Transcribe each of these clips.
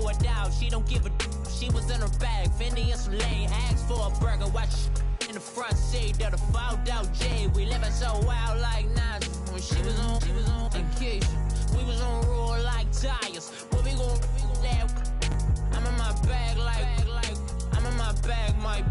it out. She don't give a she was in her bag. Fendi and some lane. Asked for a burger. Watch in the front seat of the fouled out J. We living so wild like Nas. When she was on vacation. We was on roll like tires. What we gon' let? I'm in my bag like I'm in my bag, my.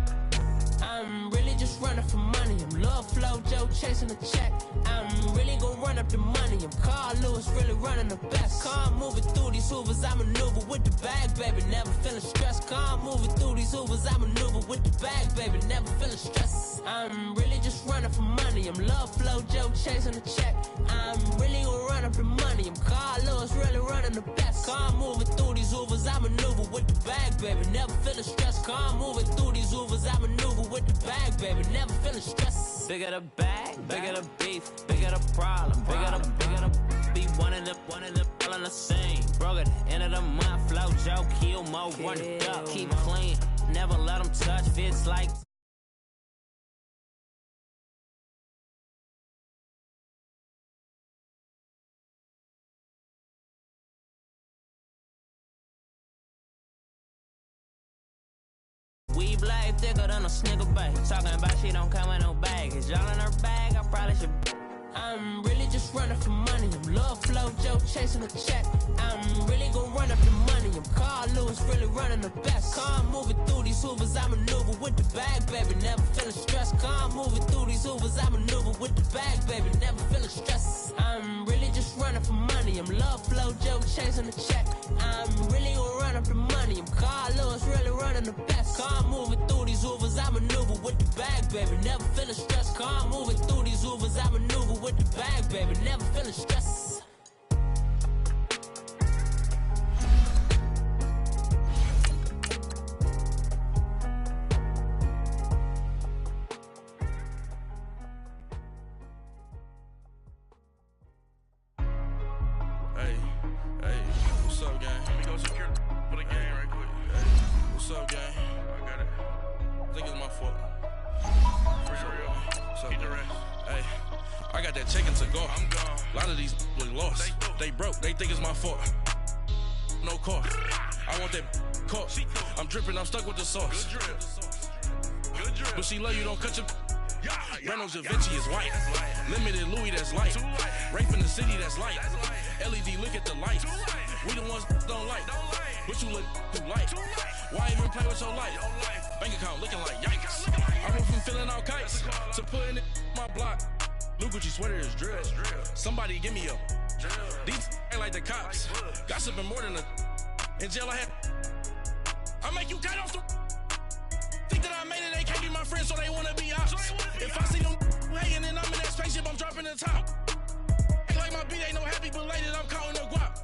I'm really just running for money. I'm Love Flow Joe chasing the check. I'm really gon' run up the money. I'm Carl Lewis, really running the best. Car moving through these hoovers, I maneuver with the bag, baby. Never feeling stressed. Car moving through these hoovers, I maneuver with the bag, baby. Never feeling stressed. I'm really just running for money. I'm Love Flow Joe chasing the check. I'm really gon' run up the money. I'm Carl Lewis, really running the best. Car moving through these hoovers, I maneuver with the bag, baby. Never feeling stressed. Car moving through these hoovers, I maneuver with the bag, baby. Never feeling stressed. Bigger the bag, bigger the beef, bigger the problem, bigger the be one in the all in the same. Broke at the end of the month, Flow Joe, kill mo, run it up, keep clean, never let them touch, fits like. Weave like thicker than a snicker bag. Talking about she don't come with no baggage. Y'all in her bag, I probably should. I'm really just running for money. I'm Love Flow Joe chasing the check. I'm really gon' run up the money. I'm Carl Lewis, really running the best. Car moving through these hoovers, I maneuver with the bag, baby. Never feeling stressed. Car moving through these hoovers, I maneuver with the bag, baby. Never feeling stressed. I'm really just running for money. I'm Love Flow Joe chasing the check. I'm really gon' run up the money. I'm Carl Lewis, really running the best. Car moving through these hoovers, I maneuver with the bag, baby. Never feeling stressed. Car moving through these hoovers, I maneuver with the bag, baby. Never feeling stressed. Hey, what's up, gang? Let me go secure for the game right quick. Hey, what's up, gang? I got it. I think it's my fault. For real. What's up, man? Hey, I got that chicken to go. I'm gone. A lot of these look lost. They broke. They think it's my fault. No car. I want that car. I'm dripping. I'm stuck with the sauce. Good drip. But she love you. Don't cut your. Reynolds Da Vinci is white. Limited Louis, that's light. Rape in the city, that's light. LED, look at the light. We the ones don't like. But you look too light. Why even play with your life? Bank account looking like yikes. I went from filling out kites to putting it in my block. New Gucci sweater is drill. Somebody give me a. These ain't like the cops. Gossiping more than a. In jail I had. I make you cut off the. Think that I made it, they can't be my friends, so they wanna be ops. If I see them hating and I'm in that spaceship, I'm dropping the top. Ain't like my beat, ain't no happy belated, I'm counting the guap.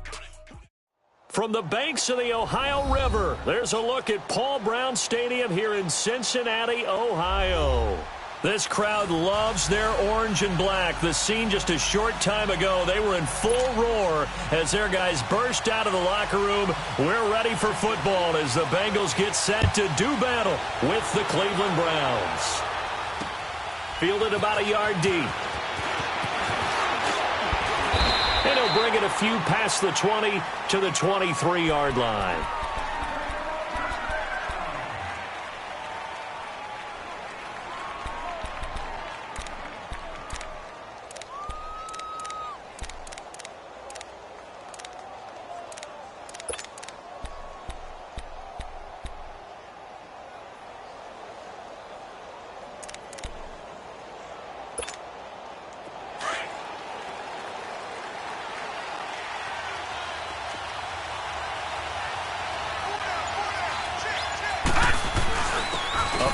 From the banks of the Ohio River, there's a look at Paul Brown Stadium here in Cincinnati, Ohio. This crowd loves their orange and black. The scene just a short time ago, they were in full roar as their guys burst out of the locker room. We're ready for football as the Bengals get set to do battle with the Cleveland Browns. Fielded about a yard deep. And he'll bring it a few past the 20 to the 23-yard line.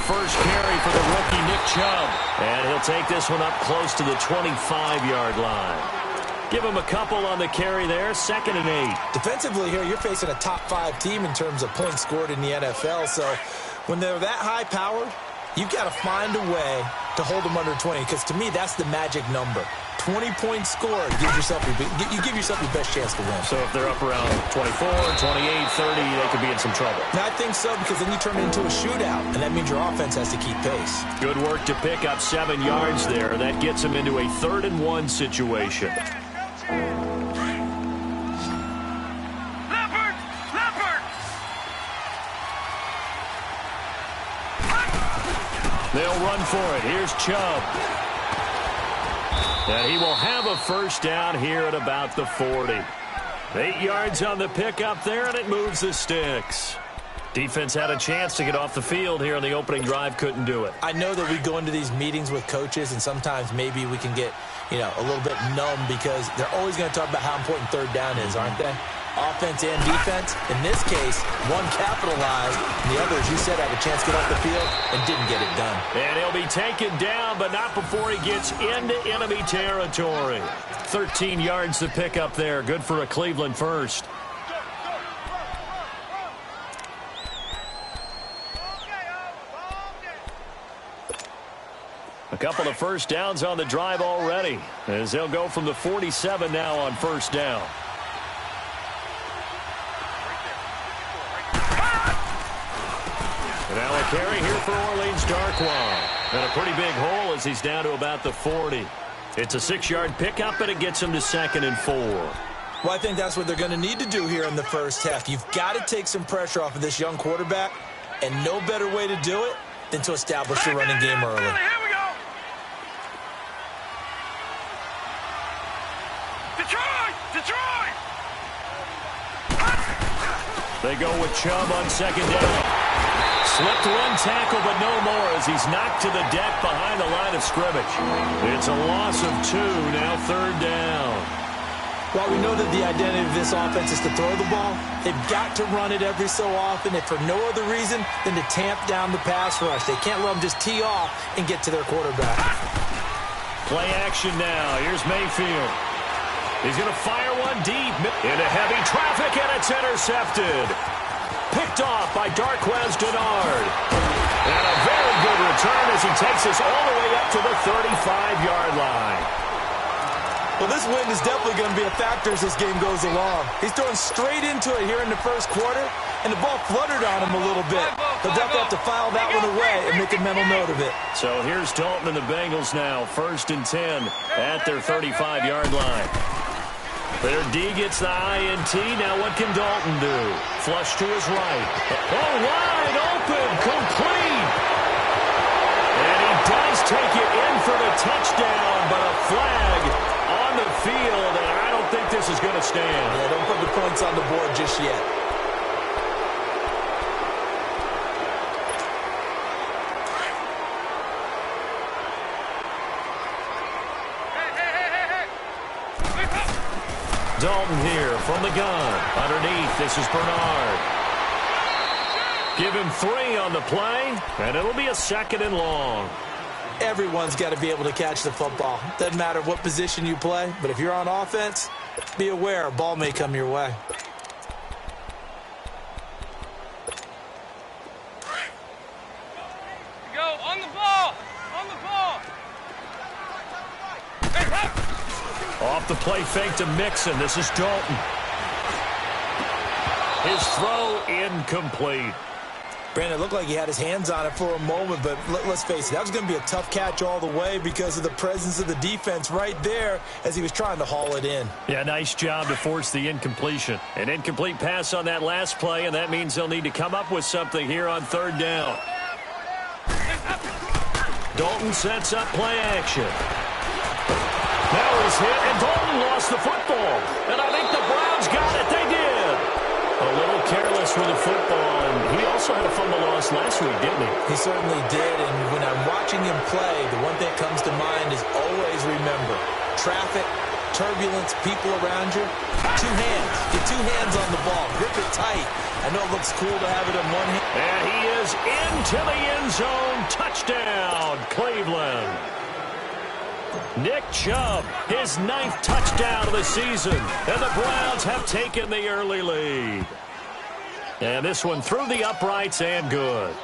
First carry for the rookie Nick Chubb. And he'll take this one up close to the 25-yard line. Give him a couple on the carry there. 2nd and 8. Defensively here, you're facing a top-5 team in terms of points scored in the NFL. So when they're that high-powered, you've got to find a way to hold them under 20. Because to me, that's the magic number. 20 points scored, you give yourself your best chance to win. So if they're up around 24, 28, 30, they could be in some trouble. Now, I think so, because then you turn it into a shootout, and that means your offense has to keep pace. Good work to pick up 7 yards there. That gets them into a 3rd and 1 situation. They'll run for it. Here's Chubb. And he will have a first down here at about the 40. 8 yards on the pickup there, and it moves the sticks. Defense had a chance to get off the field here on the opening drive, couldn't do it. I know that we go into these meetings with coaches, and sometimes maybe we can get, a little bit numb because they're always going to talk about how important third down is, aren't they? Offense and defense. In this case, one capitalized, and the other, as you said, had a chance to get off the field and didn't get it done. And he'll be taken down, but not before he gets into enemy territory. 13 yards to pick up there. Good for a Cleveland first. A couple of first downs on the drive already, as they'll go from the 47 now on first down. And now a carry here for Orleans Darkwa. And a pretty big hole as he's down to about the 40. It's a 6-yard pickup, and it gets him to 2nd and 4. Well, I think that's what they're going to need to do here in the first half. You've got to take some pressure off of this young quarterback, and no better way to do it than to establish the running game early. Here we go. Detroit! They go with Chubb on 2nd down. Slipped one tackle, but no more as he's knocked to the deck behind the line of scrimmage. It's a loss of 2, now 3rd down. While we know that the identity of this offense is to throw the ball, they've got to run it every so often, if for no other reason than to tamp down the pass rush. They can't let them just tee off and get to their quarterback. Play action now. Here's Mayfield. He's going to fire one deep into heavy traffic, and it's intercepted. Picked off by Darquez Denard. And a very good return as he takes us all the way up to the 35-yard line. Well, this win is definitely going to be a factor as this game goes along. He's throwing straight into it here in the first quarter, and the ball fluttered on him a little bit. They'll definitely have to file that one away and make a mental note of it. So here's Dalton and the Bengals now, 1st and 10 at their 35-yard line. Their D gets the INT. Now what can Dalton do? Flush to his right. Oh, wide open, complete. And he does take it in for the touchdown, but a flag on the field, and I don't think this is going to stand. Yeah, don't put the points on the board just yet. Dalton here from the gun. Underneath, this is Bernard. Give him 3 on the play, and it'll be a 2nd and long. Everyone's got to be able to catch the football. Doesn't matter what position you play, but if you're on offense, be aware a ball may come your way. Go on the ball. Off the play fake to Mixon. This is Dalton. His throw incomplete. Brandon, it looked like he had his hands on it for a moment, but let's face it, that was going to be a tough catch all the way because of the presence of the defense right there as he was trying to haul it in. Yeah, nice job to force the incompletion. An incomplete pass on that last play, and that means they'll need to come up with something here on 3rd down. Dalton sets up play action. Now he's hit, and Dalton lost the football. And I think the Browns got it. They did. A little careless with the football, and he also had a fumble loss last week, didn't he? He certainly did, and when I'm watching him play, the one thing that comes to mind is always remember, traffic, turbulence, people around you, 2 hands. Get 2 hands on the ball. Grip it tight. I know it looks cool to have it in one hand. And he is into the end zone. Touchdown, Cleveland. Nick Chubb, his 9th touchdown of the season, and the Browns have taken the early lead. And this one through the uprights and good.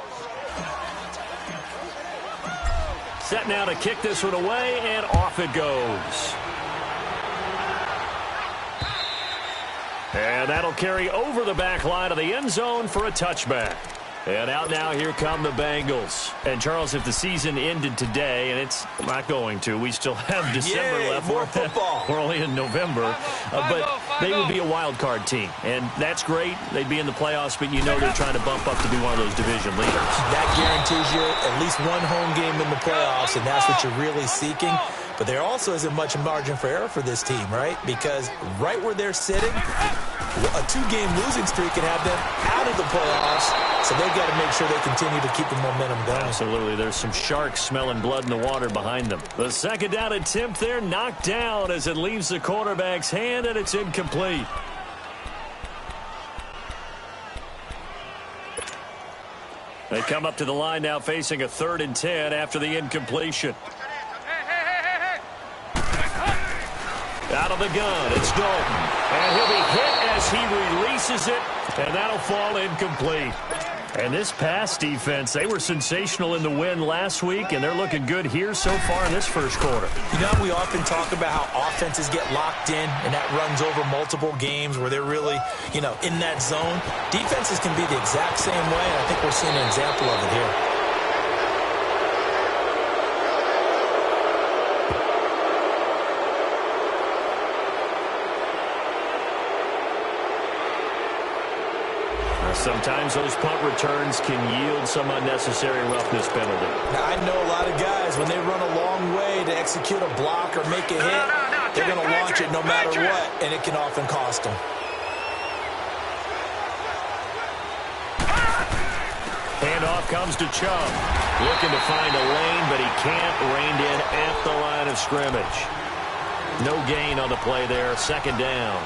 Set now to kick this one away, and off it goes. And that'll carry over the back line of the end zone for a touchback. And out now, here come the Bengals. And, Charles, if the season ended today, and it's not going to, we still have December left. More football. We're only in November. But they would be a wild card team. And that's great. They'd be in the playoffs, but you know they're trying to bump up to be one of those division leaders. That guarantees you at least one home game in the playoffs, and that's what you're really seeking. But there also isn't much margin for error for this team, right? Because right where they're sitting, a 2-game losing streak can have them out of the playoffs, so they've got to make sure they continue to keep the momentum going. Absolutely. There's some sharks smelling blood in the water behind them. The second down attempt there knocked down as it leaves the quarterback's hand, and it's incomplete. They come up to the line now facing a 3rd and 10 after the incompletion. Out of the gun, it's Dalton. And he'll be hit as he releases it, and that'll fall incomplete. And this pass defense, they were sensational in the win last week, and they're looking good here so far in this first quarter. You know, we often talk about how offenses get locked in, and that runs over multiple games where they're really, in that zone. Defenses can be the exact same way, and I think we're seeing an example of it here. Sometimes those punt returns can yield some unnecessary roughness penalty. Now, I know a lot of guys, when they run a long way to execute a block or make a hit, they're going to launch it no matter what, and it can often cost them. Handoff comes to Chubb. Looking to find a lane, but he can't. Reined in at the line of scrimmage. No gain on the play there. Second down.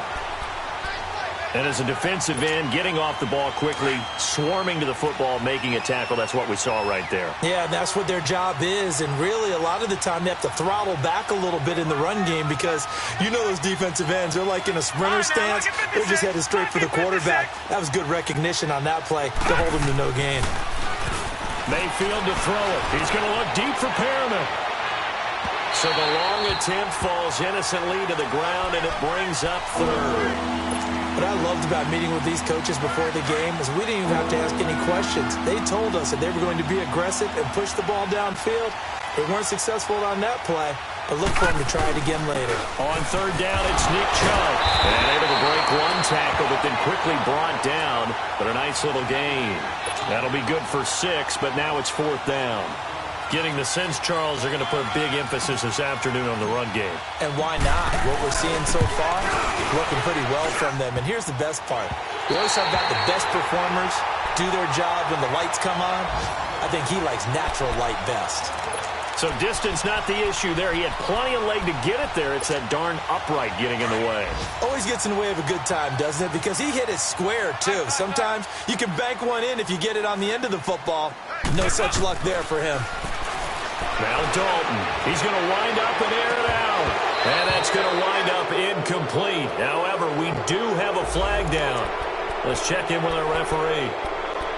And as a defensive end, getting off the ball quickly, swarming to the football, making a tackle, that's what we saw right there. Yeah, that's what their job is. And really, a lot of the time, they have to throttle back a little bit in the run game because those defensive ends, they're like in a sprinter stance. They're just headed straight for the quarterback. That was good recognition on that play to hold him to no gain. Mayfield to throw it. He's going to look deep for Perriman. So the long attempt falls innocently to the ground, and it brings up 3rd. What I loved about meeting with these coaches before the game is we didn't even have to ask any questions. They told us that they were going to be aggressive and push the ball downfield. They weren't successful on that play, but look for them to try it again later. On 3rd down, it's Nick Chubb. And able to break one tackle, but then quickly brought down. But a nice little gain. That'll be good for 6, but now it's 4th down. Getting the sense, Charles, they're going to put a big emphasis this afternoon on the run game. And why not? What we're seeing so far, looking pretty well from them. And here's the best part. We always have got the best performers do their job when the lights come on. I think he likes natural light best. So distance not the issue there. He had plenty of leg to get it there. It's that darn upright getting in the way. Always gets in the way of a good time, doesn't it? Because he hit it square, too. Sometimes you can bank one in if you get it on the end of the football. No such luck there for him. Now Dalton, he's going to wind up and air it out. And that's going to wind up incomplete. However, we do have a flag down. Let's check in with our referee.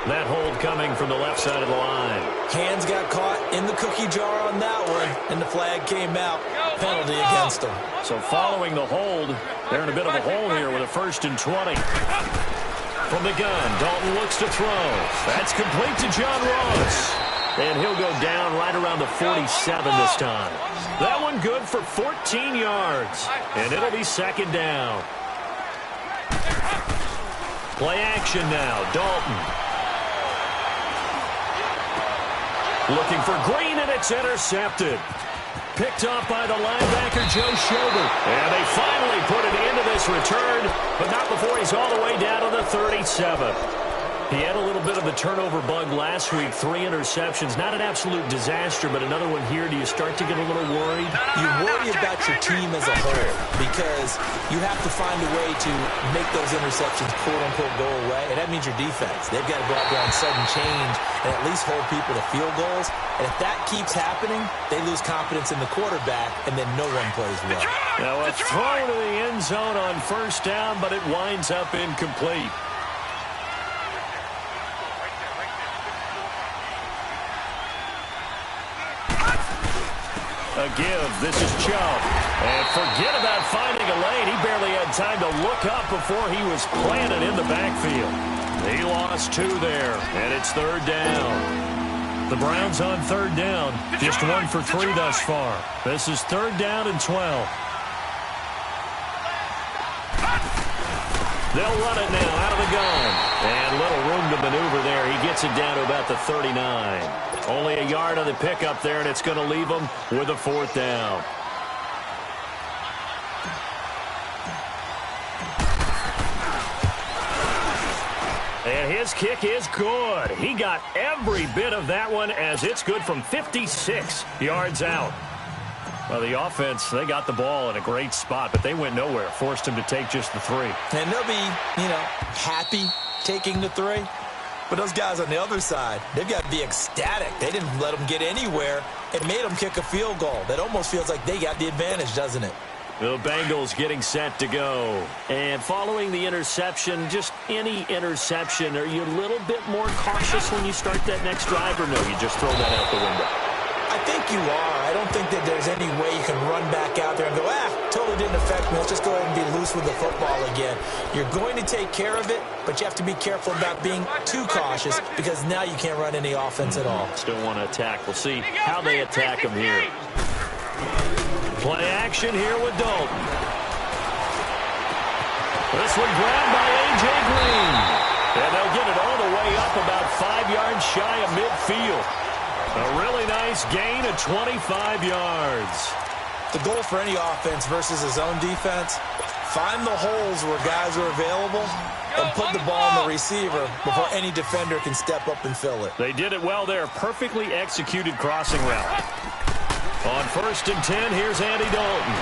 That hold coming from the left side of the line. Hands got caught in the cookie jar on that one, and the flag came out. Penalty against them. So following the hold, they're in a bit of a hole here with a 1st and 20. From the gun, Dalton looks to throw. That's complete to John Ross. And he'll go down right around the 47 this time. That one good for 14 yards. And it'll be 2nd down. Play action now. Dalton. Looking for Green, and it's intercepted. Picked off by the linebacker, Joe Schobert. And they finally put an end to this return, but not before he's all the way down to the 37. He had a little bit of a turnover bug last week, 3 interceptions. Not an absolute disaster, but another one here. Do you start to get a little worried? You worry about your team as a whole because you have to find a way to make those interceptions, quote-unquote, go away, and that means your defense. They've got to go out there on sudden change and at least hold people to field goals. And if that keeps happening, they lose confidence in the quarterback, and then no one plays well. Now a throw to the end zone on 1st down, but it winds up incomplete. A give. This is Chubb. And forget about finding a lane. He barely had time to look up before he was planted in the backfield. He lost 2 there, and it's third down. The Browns on third down, just 1 for 3 thus far. This is third down and 12. They'll run it now out of the gun. And little room to maneuver there. He gets it down to about the 39. Only a yard on the pickup there, and it's going to leave him with a fourth down. And his kick is good. He got every bit of that one as it's good from 56 yards out. Well, the offense, they got the ball in a great spot, but they went nowhere. Forced him to take just the 3. And they'll be, happy taking the 3. But those guys on the other side, they've got to be ecstatic. They didn't let them get anywhere. It made them kick a field goal. That almost feels like they got the advantage, doesn't it? The Bengals getting set to go. And following the interception, just any interception, are you a little bit more cautious when you start that next drive, or no, you just throw that out the window? I think you are. I don't think that there's any way you can run back out there and go, totally didn't affect me. Let's just go ahead and be loose with the football again. You're going to take care of it, but you have to be careful about being too cautious because now you can't run any offense at all. Still want to attack. We'll see how they attack him here. Play action here with Dalton. This one grabbed by A.J. Green. And they'll get it all the way up about 5 yards shy of midfield. A really nice gain of 25 yards. The goal for any offense versus his own defense, find the holes where guys are available and put the ball on the receiver before any defender can step up and fill it. They did it well there. Perfectly executed crossing route. On 1st and 10, here's Andy Dalton.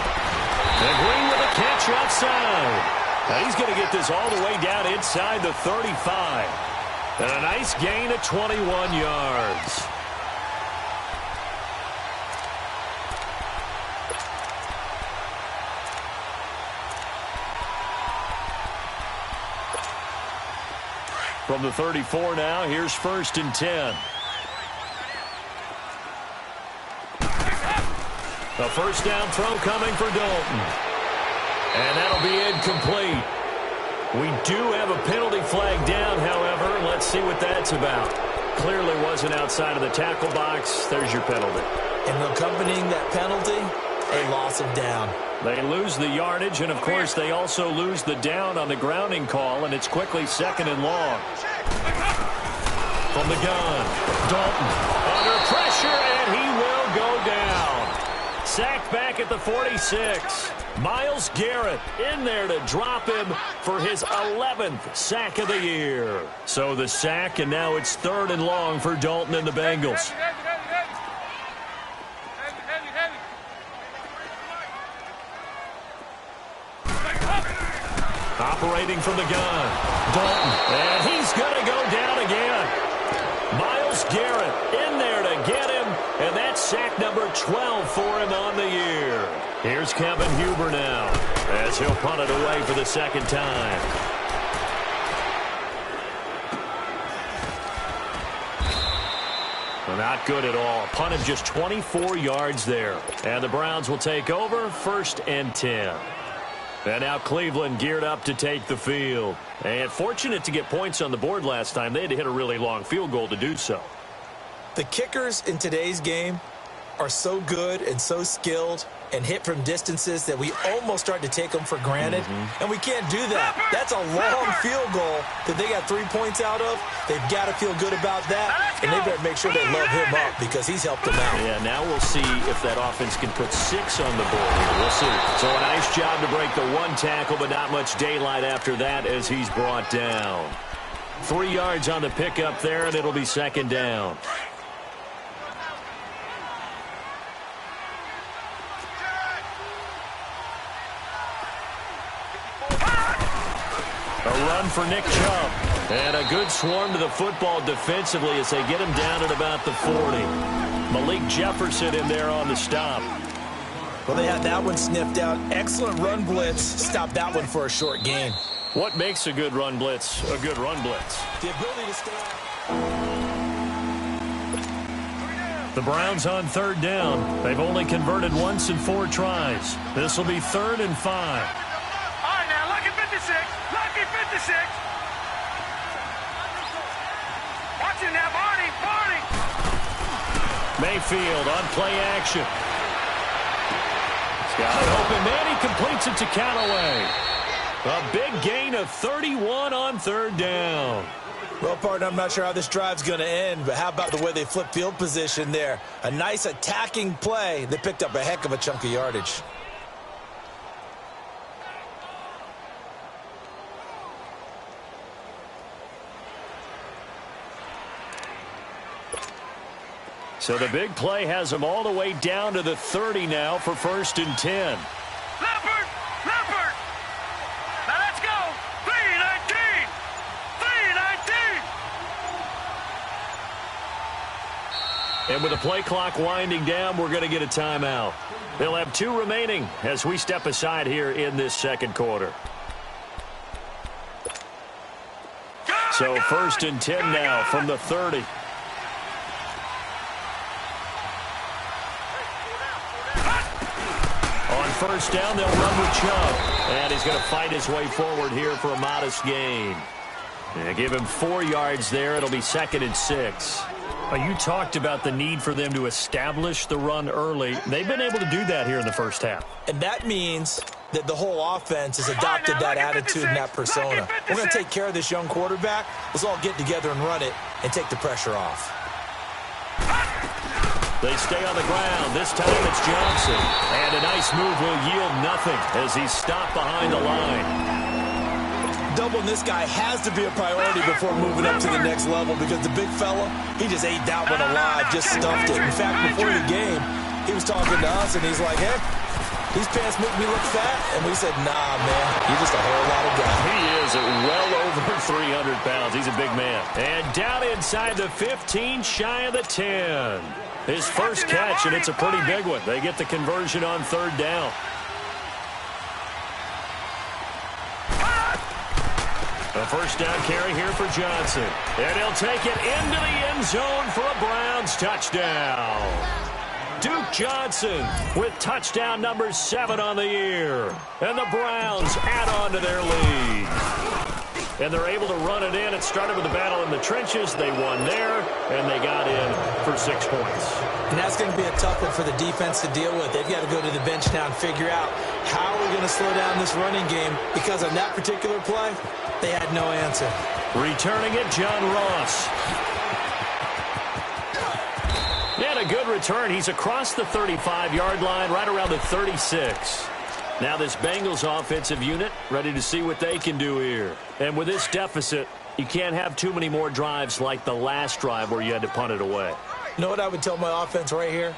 And Green with a catch outside. Now he's going to get this all the way down inside the 35. And a nice gain of 21 yards. From the 34 now, here's 1st and 10. The first down throw coming for Dalton. And that'll be incomplete. We do have a penalty flag down, however. Let's see what that's about. Clearly wasn't outside of the tackle box. There's your penalty. And accompanying that penalty, a loss of down. They lose the yardage, and, of course, they also lose the down on the grounding call, and it's quickly 2nd and long. From the gun, Dalton under pressure, and he will go down. Sacked back at the 46. Myles Garrett in there to drop him for his 11th sack of the year. So the sack, and now it's 3rd and long for Dalton and the Bengals. Operating from the gun, Dalton, and he's going to go down again. Myles Garrett in there to get him, and that's sack number 12 for him on the year. Here's Kevin Huber now, as he'll punt it away for the 2nd time. Well, not good at all. A punt of just 24 yards there. And the Browns will take over, 1st and 10. And now Cleveland geared up to take the field. And fortunate to get points on the board last time. They had to hit a really long field goal to do so. The kickers in today's game are so good and so skilled and hit from distances that we almost start to take them for granted. And we can't do that. That's a long field goal that they got 3 points out of. They've got to feel good about that. And they better make sure they love him up because he's helped them out. Yeah, now we'll see if that offense can put 6 on the board here. We'll see. So a nice job to break the 1 tackle, but not much daylight after that as he's brought down. 3 yards on the pickup there, and it'll be 2nd down. A run for Nick Chubb. And a good swarm to the football defensively as they get him down at about the 40. Malik Jefferson in there on the stop. Well, they had that one sniffed out. Excellent run blitz. Stopped that one for a short gain. What makes a good run blitz a good run blitz? The ability to stay. The Browns on 3rd down. They've only converted once in 4 tries. This will be 3rd and 5. All right, now, lucky 56. Lucky 56. Mayfield on play action. He's got it open man. He completes it to Callaway. A big gain of 31 on third down. Well, partner, I'm not sure how this drive's going to end, but how about the way they flip field position there? A nice attacking play. They picked up a heck of a chunk of yardage. So the big play has them all the way down to the 30 now for 1st and 10. Leopard! Leopard! Now let's go! 3-19! 3-19! And with the play clock winding down, we're going to get a timeout. They'll have 2 remaining as we step aside here in this second quarter. So 1st and 10 now from the 30. First down, they'll run with Chubb. And he's going to fight his way forward here for a modest gain. And give him 4 yards there. It'll be 2nd and 6. You talked about the need for them to establish the run early. They've been able to do that here in the first half. And that means that the whole offense has adopted that attitude and that persona. We're going to take care of this young quarterback. Let's all get together and run it and take the pressure off. They stay on the ground. This time it's Johnson. And a nice move will yield nothing as he's stopped behind the line. Doubling this guy has to be a priority before moving up to the next level because the big fella, he just ate that one alive, just stuffed it. In fact, before the game, he was talking to us, and he's like, hey, these pants make me look fat. And we said, nah, man, you're just a whole lot of guy. He is at well over 300 pounds. He's a big man. And down inside the 15, shy of the 10. His first catch, and it's a pretty big one. They get the conversion on 3rd down. A first down carry here for Johnson. And he'll take it into the end zone for a Browns touchdown. Duke Johnson with touchdown number 7 on the year. And the Browns add on to their lead. And they're able to run it in. It started with a battle in the trenches. They won there, and they got in for 6 points. And that's going to be a tough one for the defense to deal with. They've got to go to the bench now and figure out how we're going to slow down this running game because on that particular play, they had no answer. Returning it, John Ross. And a good return. He's across the 35-yard line, right around the 36. Now this Bengals offensive unit ready to see what they can do here. And with this deficit, you can't have too many more drives like the last drive where you had to punt it away. You know what I would tell my offense right here?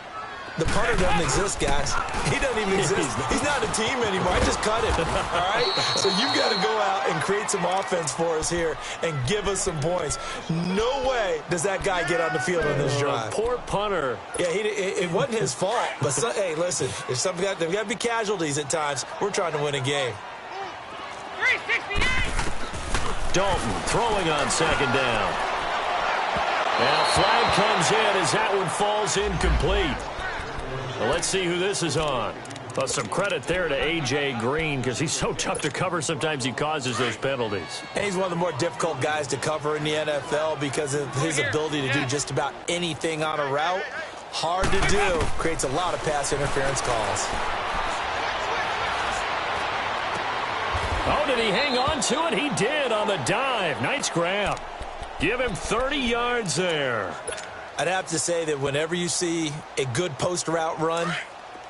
The punter doesn't exist, guys. He doesn't even exist. He's not a team anymore. I just cut him, all right? So you've got to go out and create some offense for us here and give us some points. No way does that guy get on the field on this drive. Poor punter. Yeah, it wasn't his fault. But, hey, listen, there's got to be casualties at times. We're trying to win a game. 368. Dalton throwing on 2nd down. And a flag comes in as that one falls incomplete. Well, let's see who this is on. Well, some credit there to A.J. Green because he's so tough to cover. Sometimes he causes those penalties. And he's one of the more difficult guys to cover in the NFL because of his ability to do just about anything on a route. Hard to do. Creates a lot of pass interference calls. Oh, did he hang on to it? He did on the dive. Nice grab. Give him 30 yards there. I'd have to say that whenever you see a good post route run,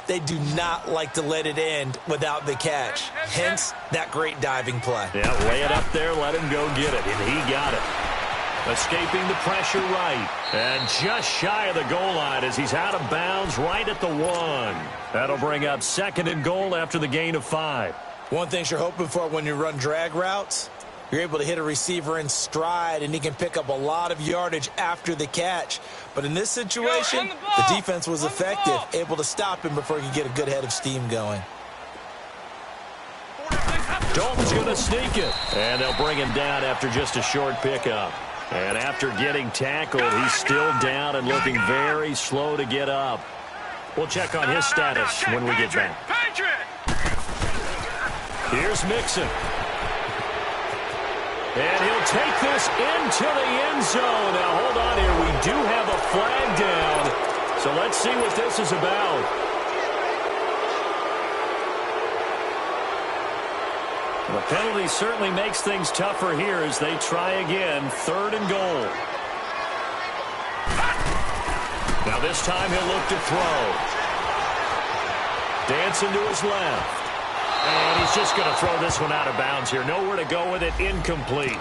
they do not like to let it end without the catch. Hence, that great diving play. Yeah, lay it up there, let him go get it, and he got it. Escaping the pressure right, and just shy of the goal line as he's out of bounds right at the 1. That'll bring up 2nd and goal after the gain of 5. One thing you're hoping for when you run drag routes, you're able to hit a receiver in stride, and he can pick up a lot of yardage after the catch. But in this situation, the defense was effective, able to stop him before he could get a good head of steam going. Dalton's going to sneak it, and they'll bring him down after just a short pickup. And after getting tackled, he's still down and looking very slow to get up. We'll check on his status when we get back. Here's Mixon. And he'll take this into the end zone. Now, hold on here. We do have a flag down. So let's see what this is about. The penalty certainly makes things tougher here as they try again. 3rd and goal. Now this time he'll look to throw. Dancing to his left. And he's just going to throw this one out of bounds here. Nowhere to go with it. Incomplete.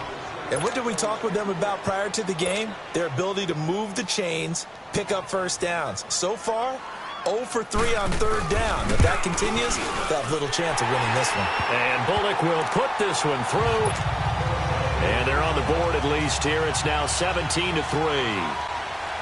And what did we talk with them about prior to the game? Their ability to move the chains, pick up first downs. So far, 0 for 3 on 3rd down. If that continues, they'll have little chance of winning this one. And Bullock will put this one through. And they're on the board at least here. It's now 17-3.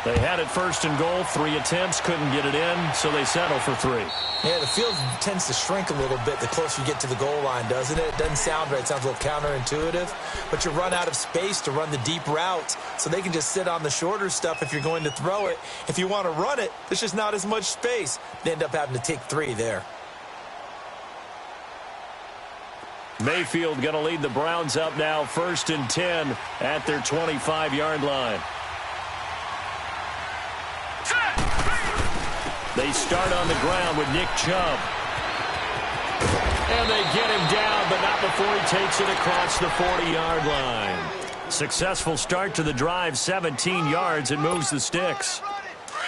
They had it 1st and goal. 3 attempts, couldn't get it in, so they settle for 3. Yeah, the field tends to shrink a little bit the closer you get to the goal line, doesn't it? It doesn't sound right. It sounds a little counterintuitive. But you run out of space to run the deep routes, so they can just sit on the shorter stuff if you're going to throw it. If you want to run it, there's just not as much space. They end up having to take 3 there. Mayfield going to lead the Browns up now, 1st and 10 at their 25-yard line. They start on the ground with Nick Chubb. And they get him down, but not before he takes it across the 40-yard line. Successful start to the drive, 17 yards, and moves the sticks.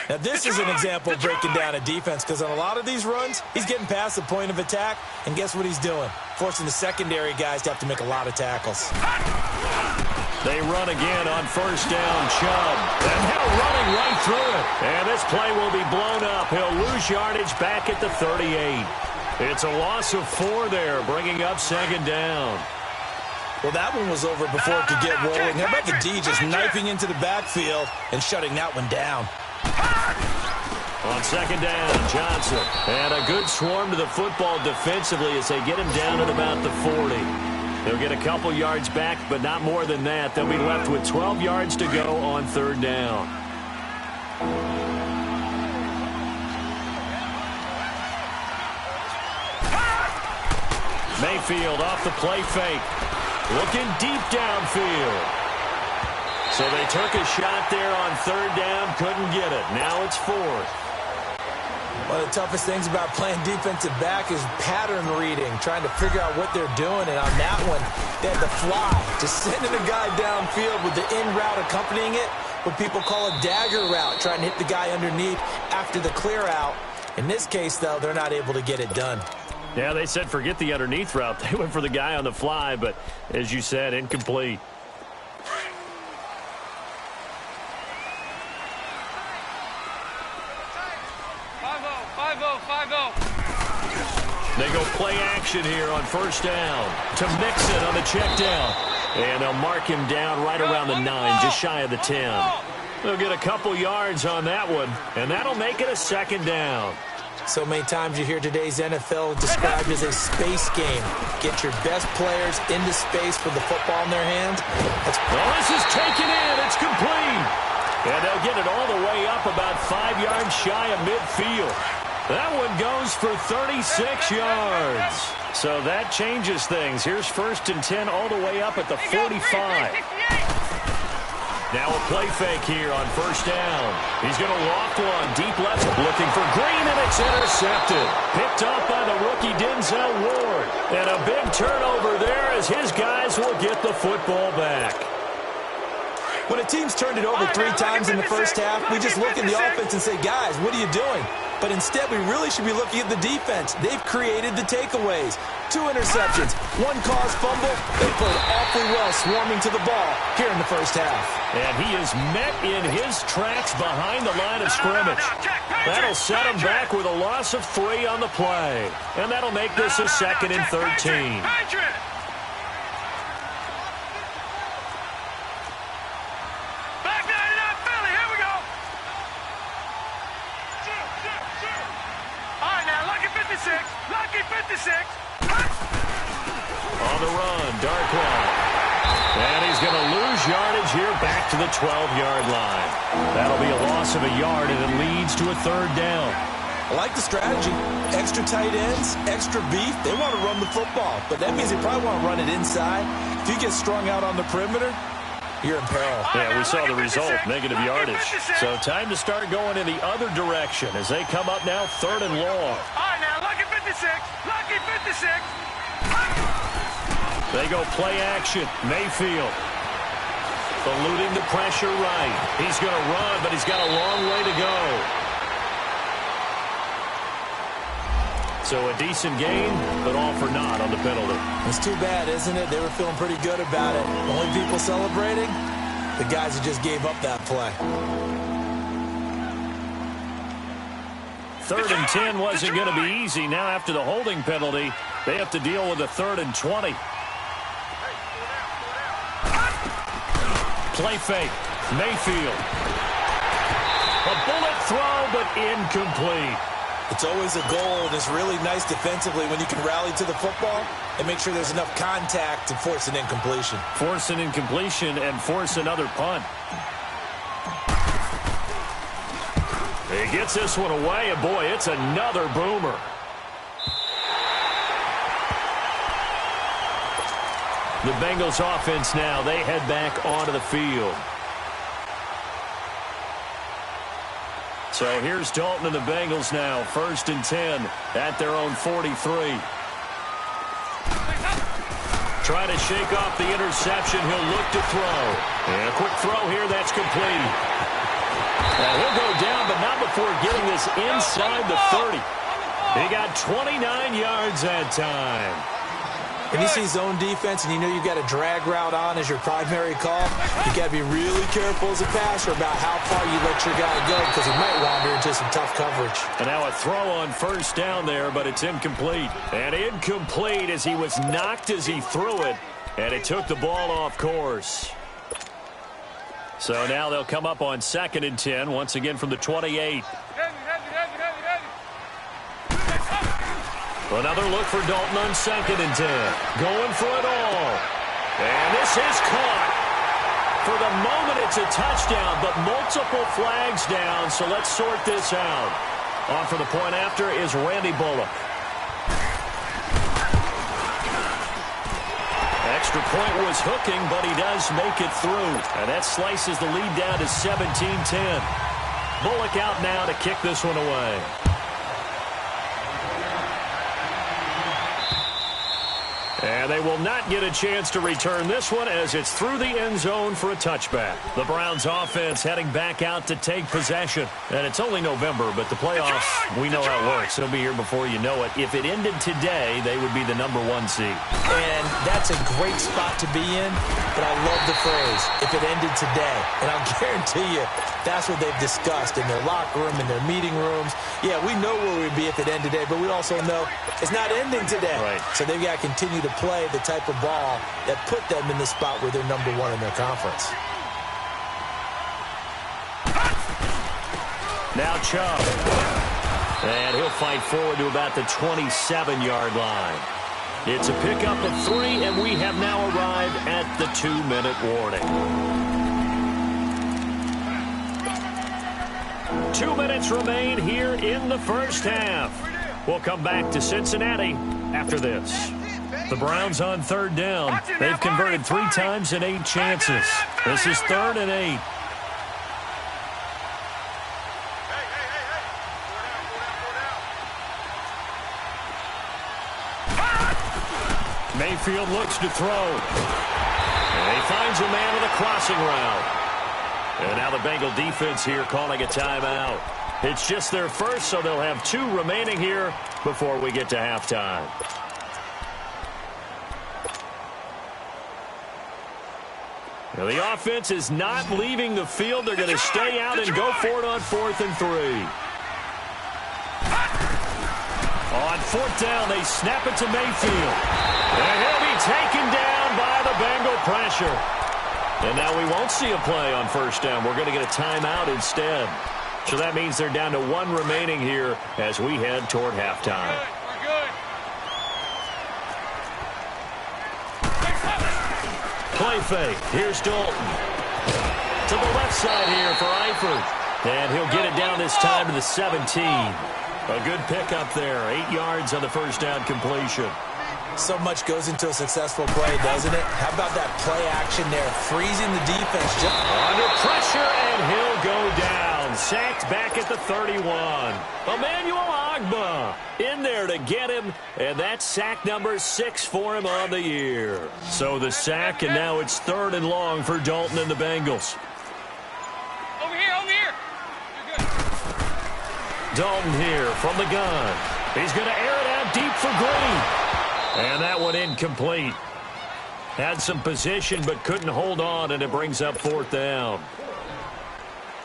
Now, this is an example of breaking down a defense, because on a lot of these runs, he's getting past the point of attack, and guess what he's doing? Forcing the secondary guys to have to make a lot of tackles. They run again on 1st down, Chubb. And Hill running right through it. And this play will be blown up. He'll lose yardage back at the 38. It's a loss of 4 there, bringing up 2nd down. Well, that one was over before it could get rolling. How about the D just knifing into the backfield and shutting that one down? On 2nd down, Johnson. And a good swarm to the football defensively as they get him down at about the 40. They'll get a couple yards back, but not more than that. They'll be left with 12 yards to go on 3rd down. Mayfield off the play fake. Looking deep downfield. So they took a shot there on 3rd down, couldn't get it. Now it's 4th. One of the toughest things about playing defensive back is pattern reading, trying to figure out what they're doing. And on that one, they had the fly, just sending a guy downfield with the in route accompanying it, what people call a dagger route, trying to hit the guy underneath after the clear out. In this case, though, they're not able to get it done. Yeah, they said forget the underneath route. They went for the guy on the fly, but as you said, incomplete. They go play action here on 1st down to Mixon on the check down. And they'll mark him down right around the 9, just shy of the 10. They'll get a couple yards on that one, and that'll make it a 2nd down. So many times you hear today's NFL described as a space game. Get your best players into space with the football in their hands. Well, this is taken in. It's complete. And they'll get it all the way up about 5 yards shy of midfield. That one goes for 36 yards. So that changes things. Here's 1st and 10 all the way up at the 45. Now a play fake here on 1st down. He's going to loft one deep left, looking for Green, and it's intercepted. Picked off by the rookie Denzel Ward. And a big turnover there as his guys will get the football back. When a team's turned it over 3 times in the first half, we just look at the offense and say, guys, what are you doing? But instead, we really should be looking at the defense. They've created the takeaways. 2 interceptions, 1 caused fumble. They played awfully well swarming to the ball here in the first half. And he is met in his tracks behind the line of scrimmage. That'll set him back with a loss of 3 on the play. And that'll make this a 2nd and 13. On the run, Darkwa. And he's going to lose yardage here back to the 12-yard line. That'll be a loss of a yard, and it leads to a 3rd down. I like the strategy. Extra tight ends, extra beef. They want to run the football, but that means they probably want to run it inside. If you get strung out on the perimeter, you're in peril. Yeah, we saw the result, negative yardage. So time to start going in the other direction as they come up now 3rd and long. All right, now, lucky 56. Lucky 56. They go play action. Mayfield eluding the pressure right. He's going to run, but he's got a long way to go. So a decent gain, but all for naught on the penalty. It's too bad, isn't it? They were feeling pretty good about it. Only people celebrating? The guys who just gave up that play. 3rd and 10 wasn't going to be easy. Now after the holding penalty, they have to deal with a 3rd and 20. Play fake. Mayfield. A bullet throw, but incomplete. It's always a goal, and it's really nice defensively when you can rally to the football and make sure there's enough contact to force an incompletion. Force an incompletion and force another punt. He gets this one away, and boy, it's another boomer. The Bengals offense now, they head back onto the field. So here's Dalton and the Bengals now, 1st and 10 at their own 43. Trying to shake off the interception. He'll look to throw. And a quick throw here, that's complete. Now he'll go down, but not before getting this inside the 30. He got 29 yards that time. When you see zone defense and you know you've got a drag route on as your primary call, you got to be really careful as a passer about how far you let your guy go because he might wander into some tough coverage. And now a throw on 1st down there, but it's incomplete. And incomplete as he was knocked as he threw it, and it took the ball off course. So now they'll come up on 2nd and 10, once again from the 28. Another look for Dalton on 2nd and 10. Going for it all. And this is caught. For the moment, it's a touchdown, but multiple flags down, so let's sort this out. On for the point after is Randy Bullock. Extra point was hooking, but he does make it through. And that slices the lead down to 17-10. Bullock out now to kick this one away. And they will not get a chance to return this one as it's through the end zone for a touchback. The Browns offense heading back out to take possession. And it's only November, but the playoffs, we know how it works. They'll be here before you know it. If it ended today, they would be the #1 seed. And that's a great spot to be in, but I love the phrase, if it ended today. And I'll guarantee you, that's what they've discussed in their locker room, in their meeting rooms. Yeah, we know where we'd be if it ended today, but we also know it's not ending today. Right. So they've got to continue to play the type of ball that put them in the spot where they're #1 in their conference. Now Chubb. And he'll fight forward to about the 27-yard line. It's a pickup of 3, and we have now arrived at the 2-minute warning. 2 minutes remain here in the first half. We'll come back to Cincinnati after this. The Browns on 3rd down. They've converted 3 times in 8 chances. This is 3rd and 8. Mayfield looks to throw. And he finds a man with a crossing route. And now the Bengal defense here calling a timeout. It's just their first, so they'll have 2 remaining here before we get to halftime. Now the offense is not leaving the field. They're going to stay out and go for it on 4th and 3. On 4th down, they snap it to Mayfield. And he'll be taken down by the Bengal pressure. And now we won't see a play on 1st down. We're going to get a timeout instead. So that means they're down to 1 remaining here as we head toward halftime. Play fake. Here's Dalton. To the left side here for Eifert. And he'll get it down this time to the 17. A good pickup there. 8 yards on the 1st down completion. So much goes into a successful play, doesn't it? How about that play action there, freezing the defense just under pressure, and he'll go down. Sacked back at the 31. Emmanuel Ogbah in there to get him, and that's sack number 6 for him on the year. So the sack, and now it's 3rd and long for Dalton and the Bengals. Over here, over here. You're good. Dalton here from the gun. He's going to air it out deep for Green. And that one incomplete. Had some position but couldn't hold on, and it brings up 4th down.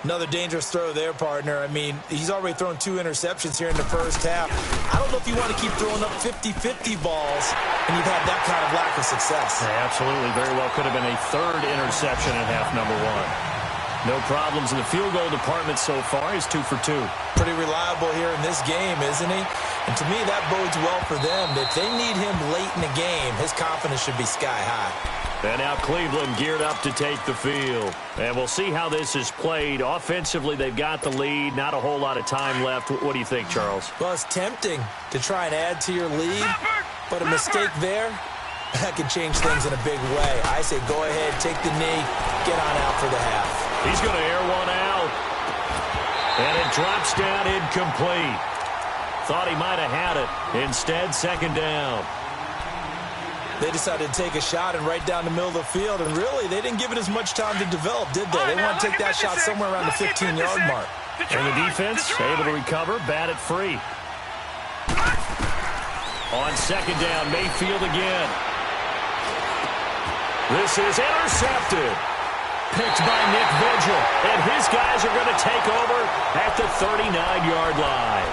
Another dangerous throw there, partner. I mean, he's already thrown 2 interceptions here in the first half. I don't know if you want to keep throwing up 50-50 balls and you've had that kind of lack of success. Yeah, absolutely. Very well could have been a 3rd interception in half number 1. No problems in the field goal department so far. He's 2 for 2. Pretty reliable here in this game, isn't he? And to me, that bodes well for them. If they need him late in the game, his confidence should be sky high. And now Cleveland geared up to take the field. And we'll see how this is played. Offensively, they've got the lead. Not a whole lot of time left. What do you think, Charles? Well, it's tempting to try and add to your lead, but a mistake there, that could change things in a big way. I say go ahead, take the knee, get on out for the half. He's going to air one out. And it drops down incomplete. Thought he might have had it. Instead, 2nd down. They decided to take a shot and right down the middle of the field, and really, they didn't give it as much time to develop, did they? They want to take that shot somewhere around the 15-yard mark. And the defense able to recover, bat it free. On 2nd down, Mayfield again. This is intercepted. Picked by Nick Vigil. And his guys are going to take over at the 39-yard line.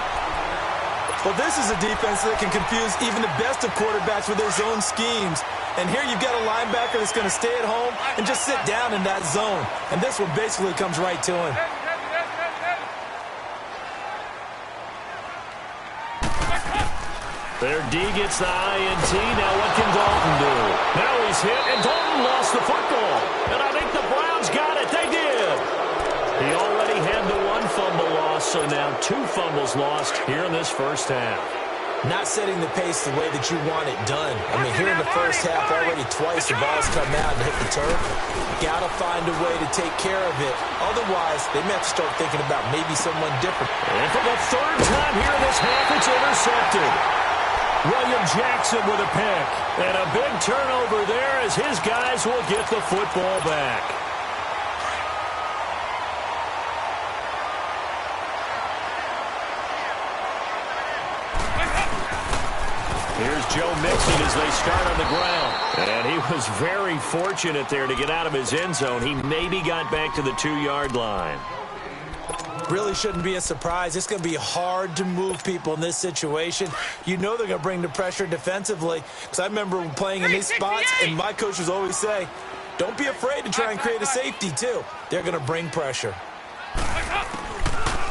Well, this is a defense that can confuse even the best of quarterbacks with their zone schemes. And here you've got a linebacker that's going to stay at home and just sit down in that zone. And this one basically comes right to him. Their D gets the INT. Now what can Dalton do? Now he's hit, and Dalton lost the football. And I think the Browns got it. They did. He already had the 1 fumble loss, so now 2 fumbles lost here in this first half. Not setting the pace the way that you want it done. I mean, here in the first half, already twice the ball's come out and hit the turf. Got to find a way to take care of it. Otherwise, they may have to start thinking about maybe someone different. And for the 3rd time here in this half, it's intercepted. William Jackson with a pick. And a big turnover there as his guys will get the football back. Here's Joe Mixon as they start on the ground. And he was very fortunate there to get out of his end zone. He maybe got back to the 2-yard line. Really shouldn't be a surprise. It's going to be hard to move people in this situation. You know they're going to bring the pressure defensively. Because I remember playing in these spots, and my coaches always say, don't be afraid to try and create a safety, too. They're going to bring pressure.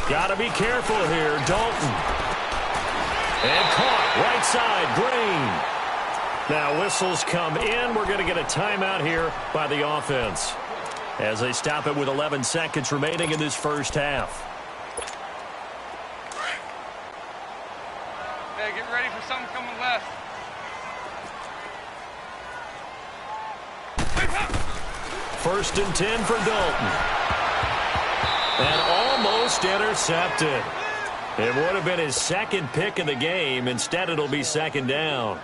Got to be careful here, Dalton. And caught, right side, Green. Now whistles come in. We're going to get a timeout here by the offense, as they stop it with 11 seconds remaining in this first half. Hey, get ready for something coming left. 1st and 10 for Dalton. And almost intercepted. It would have been his 2nd pick of the game. Instead, it'll be 2nd down.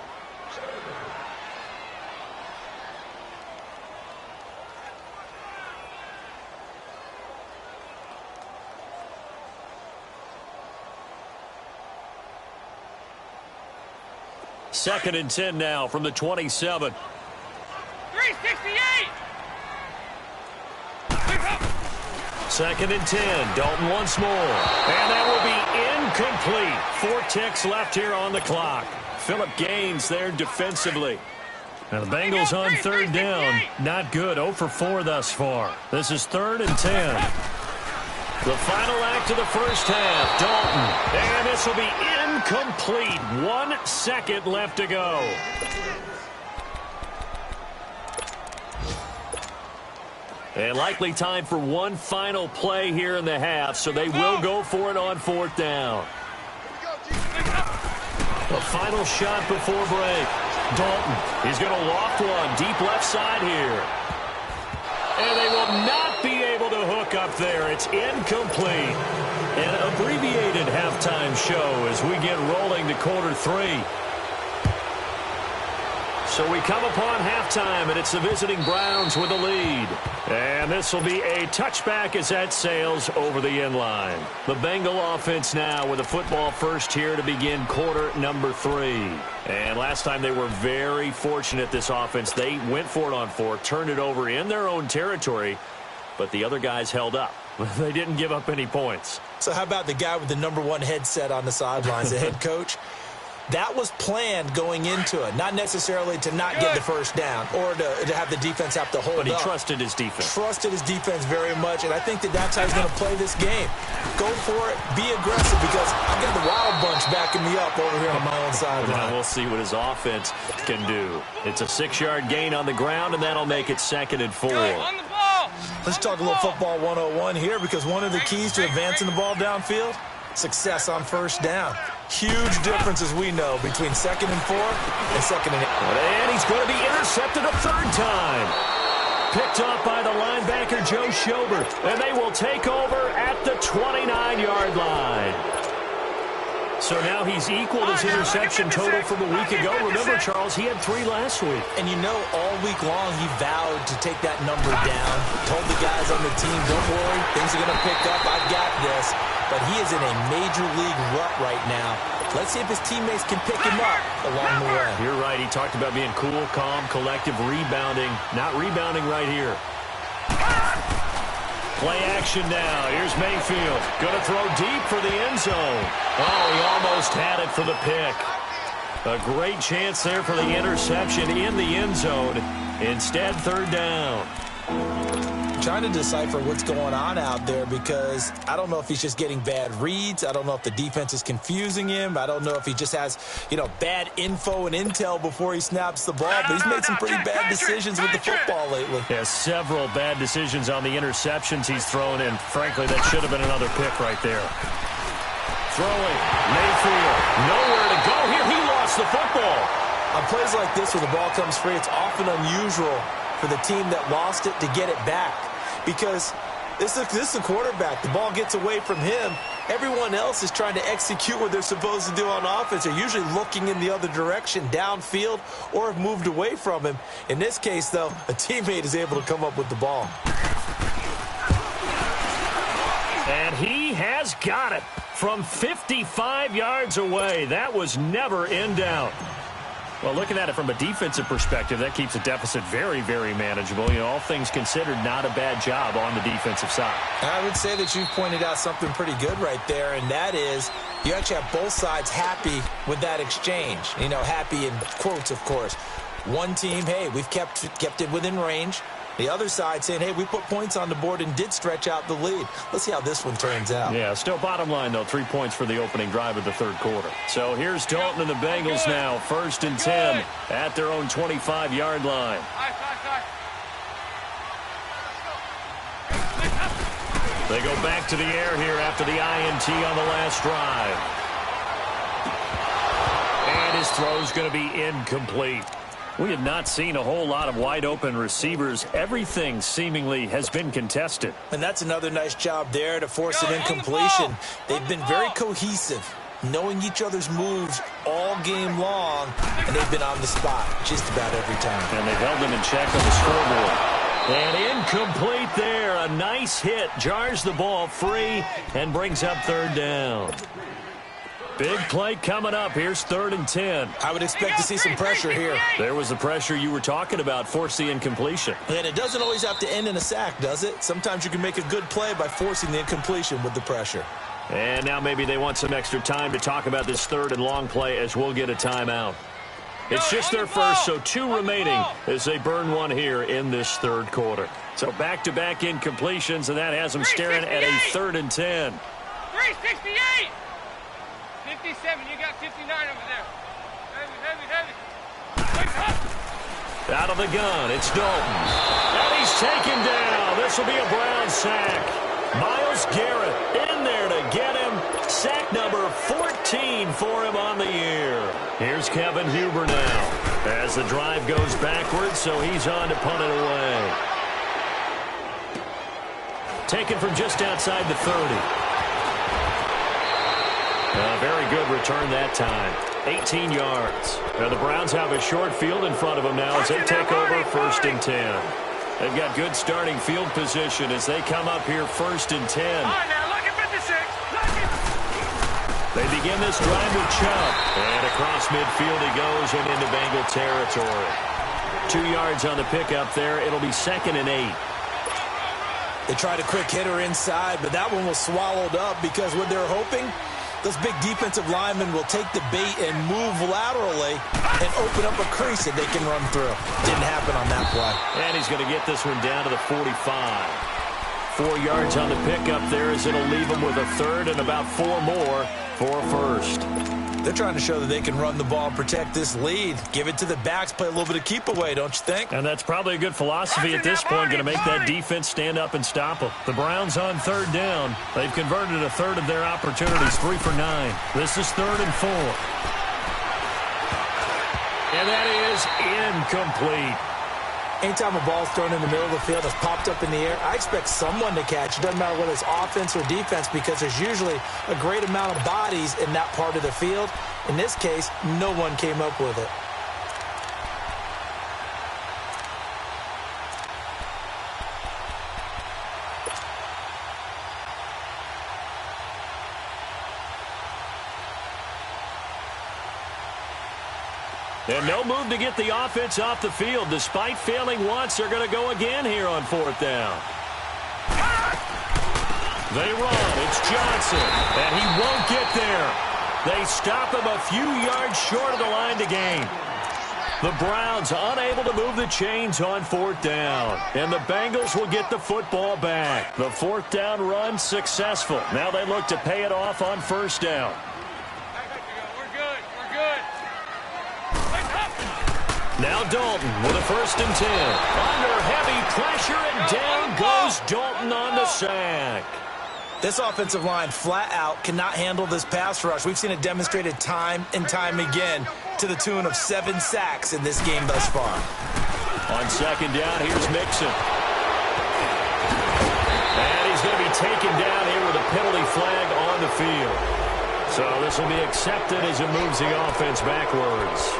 Second and 10 now from the 27. 368. 2nd and 10. Dalton once more. And that will be incomplete. 4 ticks left here on the clock. Phillip Gaines there defensively. Now the Bengals on 3rd down. Not good. 0 for 4 thus far. This is 3rd and 10. The final act of the first half. Dalton. And this will be incomplete. 1 second left to go. And likely time for one final play here in the half, so they will go for it on 4th down. The final shot before break. Dalton, he's going to loft one deep left side here. And they will not be able to hook up there. It's incomplete. An abbreviated halftime show as we get rolling to quarter 3. So we come upon halftime, and it's the visiting Browns with the lead. And this will be a touchback as that sails over the end line. The Bengal offense now with a football first here to begin quarter number 3. And last time they were very fortunate, this offense. They went for it on 4, turned it over in their own territory, but the other guys held up. They didn't give up any points. So how about the guy with the #1 headset on the sidelines, the head coach? That was planned going into it, not necessarily to not get the first down or to have the defense have to hold up. But he trusted his defense. Trusted his defense very much, and I think that's how he's going to play this game. Go for it, be aggressive, because I've got the Wild Bunch backing me up over here on my own sideline. We'll see what his offense can do. It's a 6-yard gain on the ground, and that'll make it 2nd and 4. On the ball. Let's talk a little football 101 here, because one of the keys to advancing the ball downfield, success on first down. Huge difference, as we know, between 2nd and 4 and 2nd and 8. And he's going to be intercepted a 3rd time. Picked up by the linebacker, Joe Schobert. And they will take over at the 29-yard line. So now he's equaled his interception total from a week ago. Remember, Charles, he had 3 last week. And you know, all week long he vowed to take that number down. Told the guys on the team, don't worry, things are going to pick up. I've got this. But he is in a major league rut right now. Let's see if his teammates can pick him up along the way. You're right. He talked about being cool, calm, collective, rebounding. Not rebounding right here. Play action now. Here's Mayfield. Going to throw deep for the end zone. Oh, he almost had it for the pick. A great chance there for the interception in the end zone. Instead, 3rd down. Trying to decipher what's going on out there, because I don't know if he's just getting bad reads. I don't know if the defense is confusing him. I don't know if he just has, bad info and intel before he snaps the ball. But he's made some pretty bad decisions with the football lately. Yeah, several bad decisions on the interceptions he's thrown, and frankly, that should have been another pick right there. Throwing, Mayfield, nowhere to go here. He lost the football. On plays like this where the ball comes free, it's often unusual for the team that lost it to get it back. Because this is the quarterback. The ball gets away from him. Everyone else is trying to execute what they're supposed to do on offense. They're usually looking in the other direction, downfield, or have moved away from him. In this case, though, a teammate is able to come up with the ball. And he has got it from 55 yards away. That was never in doubt. Well, looking at it from a defensive perspective, that keeps the deficit very, very manageable. All things considered, not a bad job on the defensive side. I would say that you've pointed out something pretty good right there, and that is you actually have both sides happy with that exchange. Happy in quotes, of course. One team, hey, we've kept it within range. The other side saying, hey, we put points on the board and did stretch out the lead. Let's see how this one turns out. Yeah, still bottom line, though, 3 points for the opening drive of the 3rd quarter. So here's Dalton and the Bengals now, 1st and 10 at their own 25-yard line. They go back to the air here after the INT on the last drive. And his throw's going to be incomplete. We have not seen a whole lot of wide-open receivers. Everything seemingly has been contested. And that's another nice job there to force an incompletion. They've been very cohesive, knowing each other's moves all game long, and they've been on the spot just about every time. And they've held them in check on the scoreboard. And incomplete there. A nice hit. Jars the ball free and brings up 3rd down. Big play coming up. Here's 3rd and 10. I would expect to see some pressure here. There was the pressure you were talking about, force the incompletion. And it doesn't always have to end in a sack, does it? Sometimes you can make a good play by forcing the incompletion with the pressure. And now maybe they want some extra time to talk about this 3rd and long play as we'll get a timeout. It's just their first, so 2 remaining as they burn one here in this 3rd quarter. So back-to-back incompletions, and that has them staring at a 3rd and 10. 368! 57, you got 59 over there. Heavy. Out of the gun, it's Dalton. And he's taken down. This will be a Brown sack. Myles Garrett in there to get him. Sack number 14 for him on the year. Here's Kevin Huber now. As the drive goes backwards, so he's on to punt it away. Taken from just outside the 30. A very good return that time. 18 yards. Now the Browns have a short field in front of them now as they take over 1st and 10. They've got good starting field position as they come up here 1st and 10. All right, now look at 56. Look at. They begin this drive with Chubb. And across midfield he goes and into Bengal territory. 2 yards on the pickup there. It'll be 2nd and 8. They tried a quick hitter inside, but that one was swallowed up because what they're hoping, those big defensive linemen will take the bait and move laterally and open up a crease that they can run through. Didn't happen on that play. And he's going to get this one down to the 45. 4 yards on the pickup there as it'll leave him with a 3rd and about 4 more for a 1st. They're trying to show that they can run the ball and protect this lead. Give it to the backs, play a little bit of keep away, don't you think? And that's probably a good philosophy at this point, going to make that defense stand up and stop them. The Browns on 3rd down. They've converted a 1/3 of their opportunities, 3 for 9. This is 3rd and 4. And that is incomplete. Anytime a ball's thrown in the middle of the field, it's popped up in the air, I expect someone to catch. It doesn't matter whether it's offense or defense because there's usually a great amount of bodies in that part of the field. In this case, no one came up with it. And no move to get the offense off the field. Despite failing once, they're going to go again here on 4th down. They run. It's Johnson. And he won't get there. They stop him a few yards short of the line to gain. The Browns unable to move the chains on 4th down. And the Bengals will get the football back. The 4th down run successful. Now they look to pay it off on 1st down. We're good. We're good. Now Dalton with a 1st and 10. Under heavy pressure, and down goes Dalton on the sack. This offensive line flat out cannot handle this pass rush. We've seen it demonstrated time and time again to the tune of 7 sacks in this game thus far. On 2nd down, here's Mixon. And he's going to be taken down here with a penalty flag on the field. So this will be accepted as it moves the offense backwards.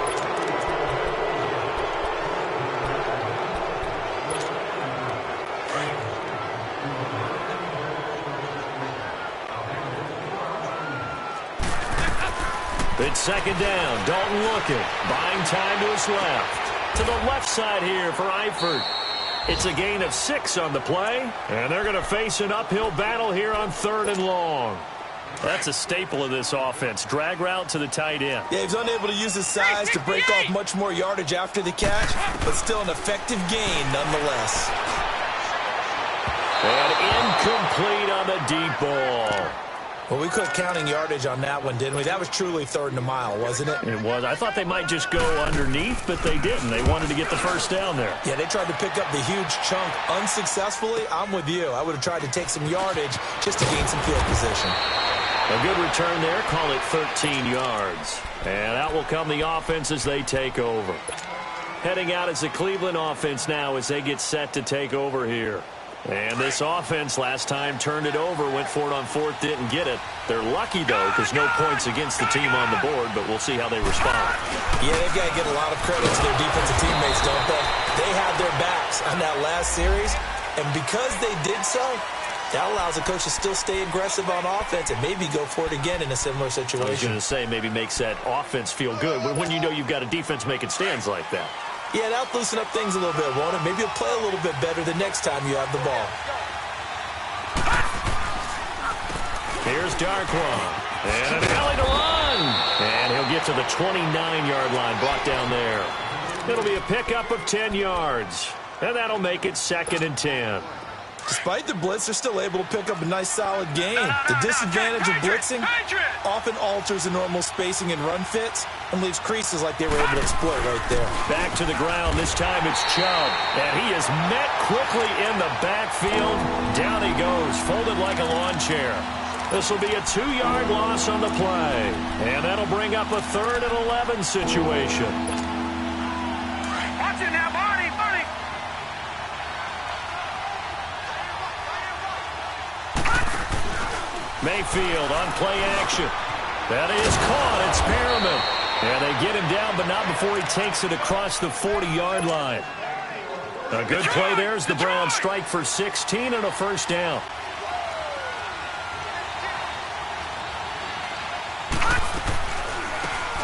It's 2nd down. Dalton looking. Buying time to his left. To the left side here for Eifert. It's a gain of 6 on the play. And they're going to face an uphill battle here on 3rd and long. That's a staple of this offense. Drag route to the tight end. Yeah, he's unable to use his size to break off much more yardage after the catch, but still an effective gain nonetheless. And incomplete on the deep ball. Well, we quit counting yardage on that one, didn't we? That was truly 3rd and a mile, wasn't it? It was. I thought they might just go underneath, but they didn't. They wanted to get the 1st down there. Yeah, they tried to pick up the huge chunk unsuccessfully. I'm with you. I would have tried to take some yardage just to gain some field position. A good return there. Call it 13 yards. And out will come the offense as they take over. Heading out is the Cleveland offense now as they get set to take over here. And this offense last time turned it over, went for it on 4th, didn't get it. They're lucky, though, because no points against the team on the board, but we'll see how they respond. Yeah, they've got to get a lot of credit to their defensive teammates, don't they? They had their backs on that last series, and because they did so, that allows the coach to still stay aggressive on offense and maybe go for it again in a similar situation. I was going to say maybe makes that offense feel good when you know you've got a defense making stands like that. Yeah, that'll loosen up things a little bit, won't it? Maybe you'll play a little bit better the next time you have the ball. Here's Darkwan. And an alley to run. And he'll get to the 29-yard line, brought down there. It'll be a pickup of 10 yards. And that'll make it 2nd and 10. Despite the blitz, they're still able to pick up a nice solid gain. The disadvantage of blitzing often alters the normal spacing and run fits and leaves creases like they were able to exploit right there. Back to the ground. This time it's Chubb. And he is met quickly in the backfield. Down he goes, folded like a lawn chair. This will be a 2-yard loss on the play. And that'll bring up a 3rd and 11 situation. Mayfield on play action. That is caught. It's Perriman. And they get him down, but not before he takes it across the 40-yard line. A good play there as the Browns strike for 16 and a first down.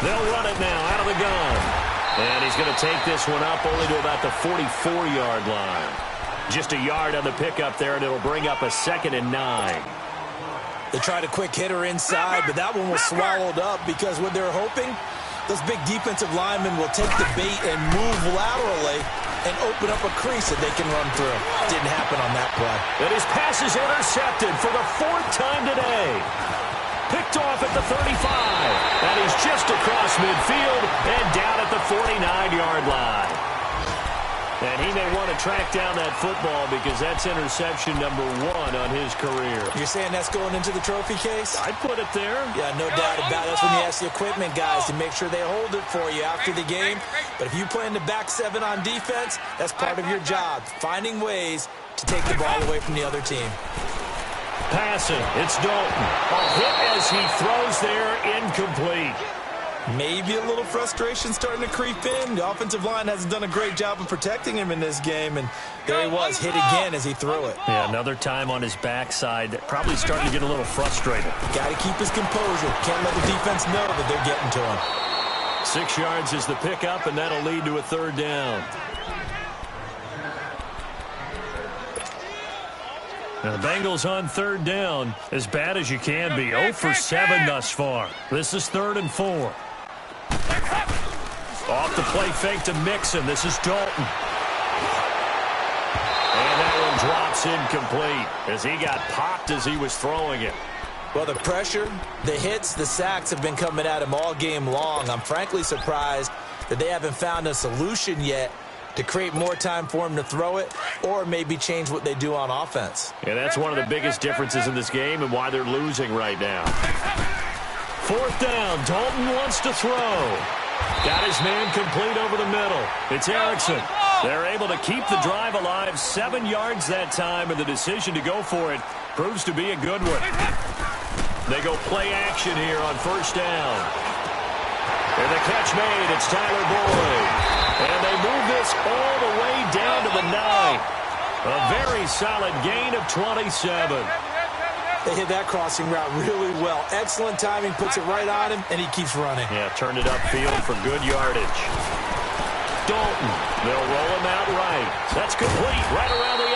They'll run it now out of the gun. And he's going to take this one up only to about the 44-yard line. Just a yard on the pickup there, and it'll bring up a 2nd and 9. They tried a quick hitter inside, but that one was swallowed up because what they're hoping, those big defensive linemen will take the bait and move laterally and open up a crease that they can run through. Didn't happen on that play. And his pass is intercepted for the 4th time today. Picked off at the 35. And he's just across midfield and down at the 49-yard line. And he may want to track down that football because that's interception number 1 on his career. You're saying that's going into the trophy case? I'd put it there. Yeah, no doubt about it. That's when you ask the equipment guys to make sure they hold it for you after the game. But if you play in the back 7 on defense, that's part of your job, finding ways to take the ball away from the other team. Passing, it's Dalton. A hit as he throws there, incomplete. Maybe a little frustration starting to creep in. The offensive line hasn't done a great job of protecting him in this game, and there he was, hit again as he threw it. Yeah, another time on his backside, probably starting to get a little frustrated. Got to keep his composure. Can't let the defense know that they're getting to him. 6 yards is the pickup, and that'll lead to a 3rd down. Now the Bengals on 3rd down, as bad as you can be. 0 for 7 thus far. This is 3rd and 4. Off the play fake to Mixon. This is Dalton. And that one drops incomplete as he got popped as he was throwing it. Well, the pressure, the hits, the sacks have been coming at him all game long. I'm frankly surprised that they haven't found a solution yet to create more time for him to throw it or maybe change what they do on offense. Yeah, that's one of the biggest differences in this game and why they're losing right now. 4th down. Dalton wants to throw. Got his man complete over the middle. It's Erickson. They're able to keep the drive alive. 7 yards that time, and the decision to go for it proves to be a good one. They go play action here on 1st down. And the catch made. It's Tyler Boyd. And they move this all the way down to the 9. A very solid gain of 27. They hit that crossing route really well. Excellent timing, puts it right on him, and he keeps running. Yeah, turned it upfield for good yardage. Dalton, they'll roll him out right. That's complete, right around the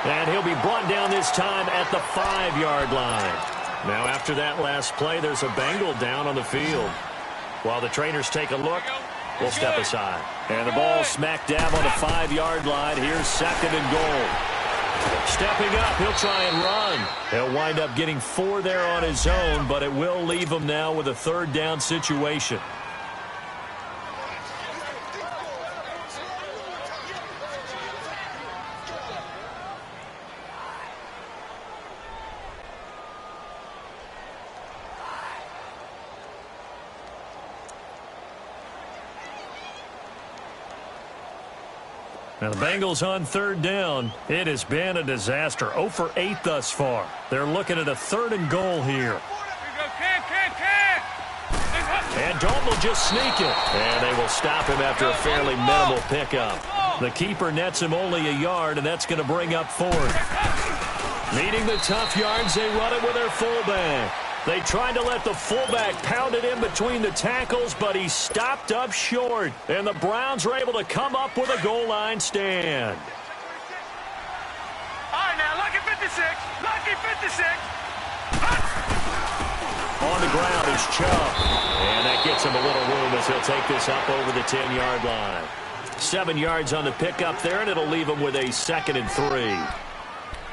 8. And he'll be brought down this time at the 5-yard line. Now, after that last play, there's a Bengal down on the field. While the trainers take a look, we'll step aside. And the ball smack dab on the 5-yard line. Here's 2nd and goal. Stepping up, he'll try and run. He'll wind up getting 4 there on his own, but it will leave him now with a 3rd down situation. Now the Bengals on 3rd down. It has been a disaster. 0 for 8 thus far. They're looking at a 3rd and goal here. And Dalton will just sneak it. And they will stop him after a fairly minimal pickup. The keeper nets him only a yard, and that's going to bring up 4th. Needing the tough yards, they run it with their fullback. They tried to let the fullback pound it in between the tackles, but he stopped up short. And the Browns are able to come up with a goal line stand. All right, now, lucky 56. Lucky 56. On the ground is Chubb. And that gets him a little room as he'll take this up over the 10-yard line. 7 yards on the pickup there, and it'll leave him with a 2nd and 3.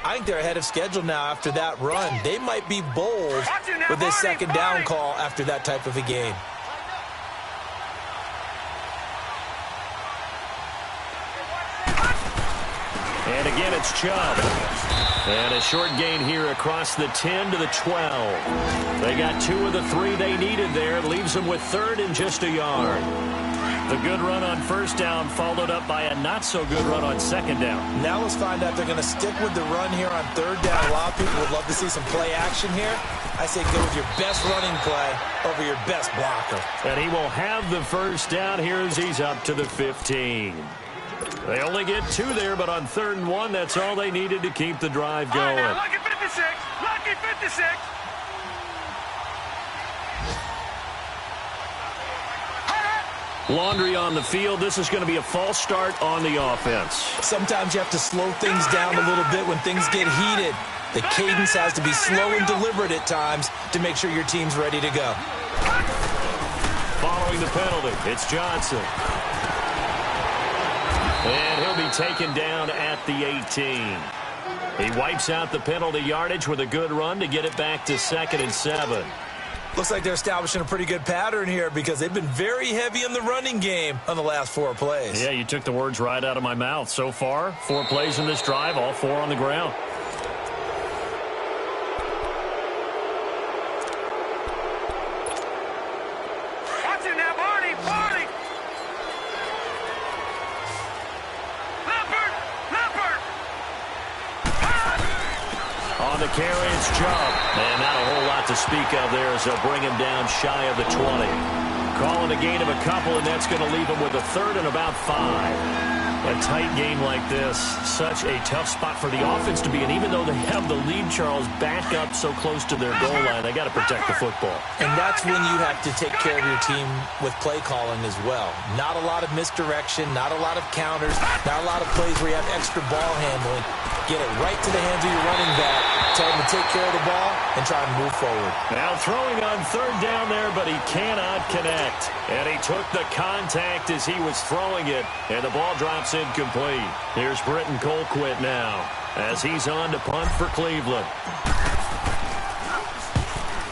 I think they're ahead of schedule now after that run. They might be bold with this 2nd down call after that type of a game. And again, it's Chubb. And a short gain here across the 10 to the 12. They got 2 of the 3 they needed there. Leaves them with 3rd and just a yard. The good run on first down followed up by a not-so-good run on second down. Now let's find out if they're going to stick with the run here on third down. A lot of people would love to see some play action here. I say go with your best running play over your best blocker. And he will have the first down here as he's up to the 15. They only get 2 there, but on 3rd and 1, that's all they needed to keep the drive going. All right, now, lucky 56. Lucky 56. Laundry on the field. This is going to be a false start on the offense. Sometimes you have to slow things down a little bit when things get heated. The cadence has to be slow and deliberate at times to make sure your team's ready to go. Following the penalty, it's Johnson. And he'll be taken down at the 18. He wipes out the penalty yardage with a good run to get it back to 2nd and 7. Looks like they're establishing a pretty good pattern here because they've been very heavy in the running game on the last 4 plays. Yeah, you took the words right out of my mouth. So far, 4 plays in this drive, all 4 on the ground. Watch it now, Barney. Barney. Leopard. On the carry, it's Chubb. And not a whole lot to speak of there as they'll bring him down shy of the 20. Calling a gain of a couple, and that's going to leave him with a 3rd and about 5. A tight game like this, such a tough spot for the offense to be in. Even though they have the lead, Charles, back up so close to their goal line, they got to protect the football. And that's when you have to take care of your team with play calling as well. Not a lot of misdirection, not a lot of counters, not a lot of plays where you have extra ball handling. Get it right to the hands of your running back. Tell him to take care of the ball and try and move forward. Now throwing on 3rd down there, but he cannot connect. And he took the contact as he was throwing it, and the ball drops incomplete. Here's Britton Colquitt now as he's on to punt for Cleveland.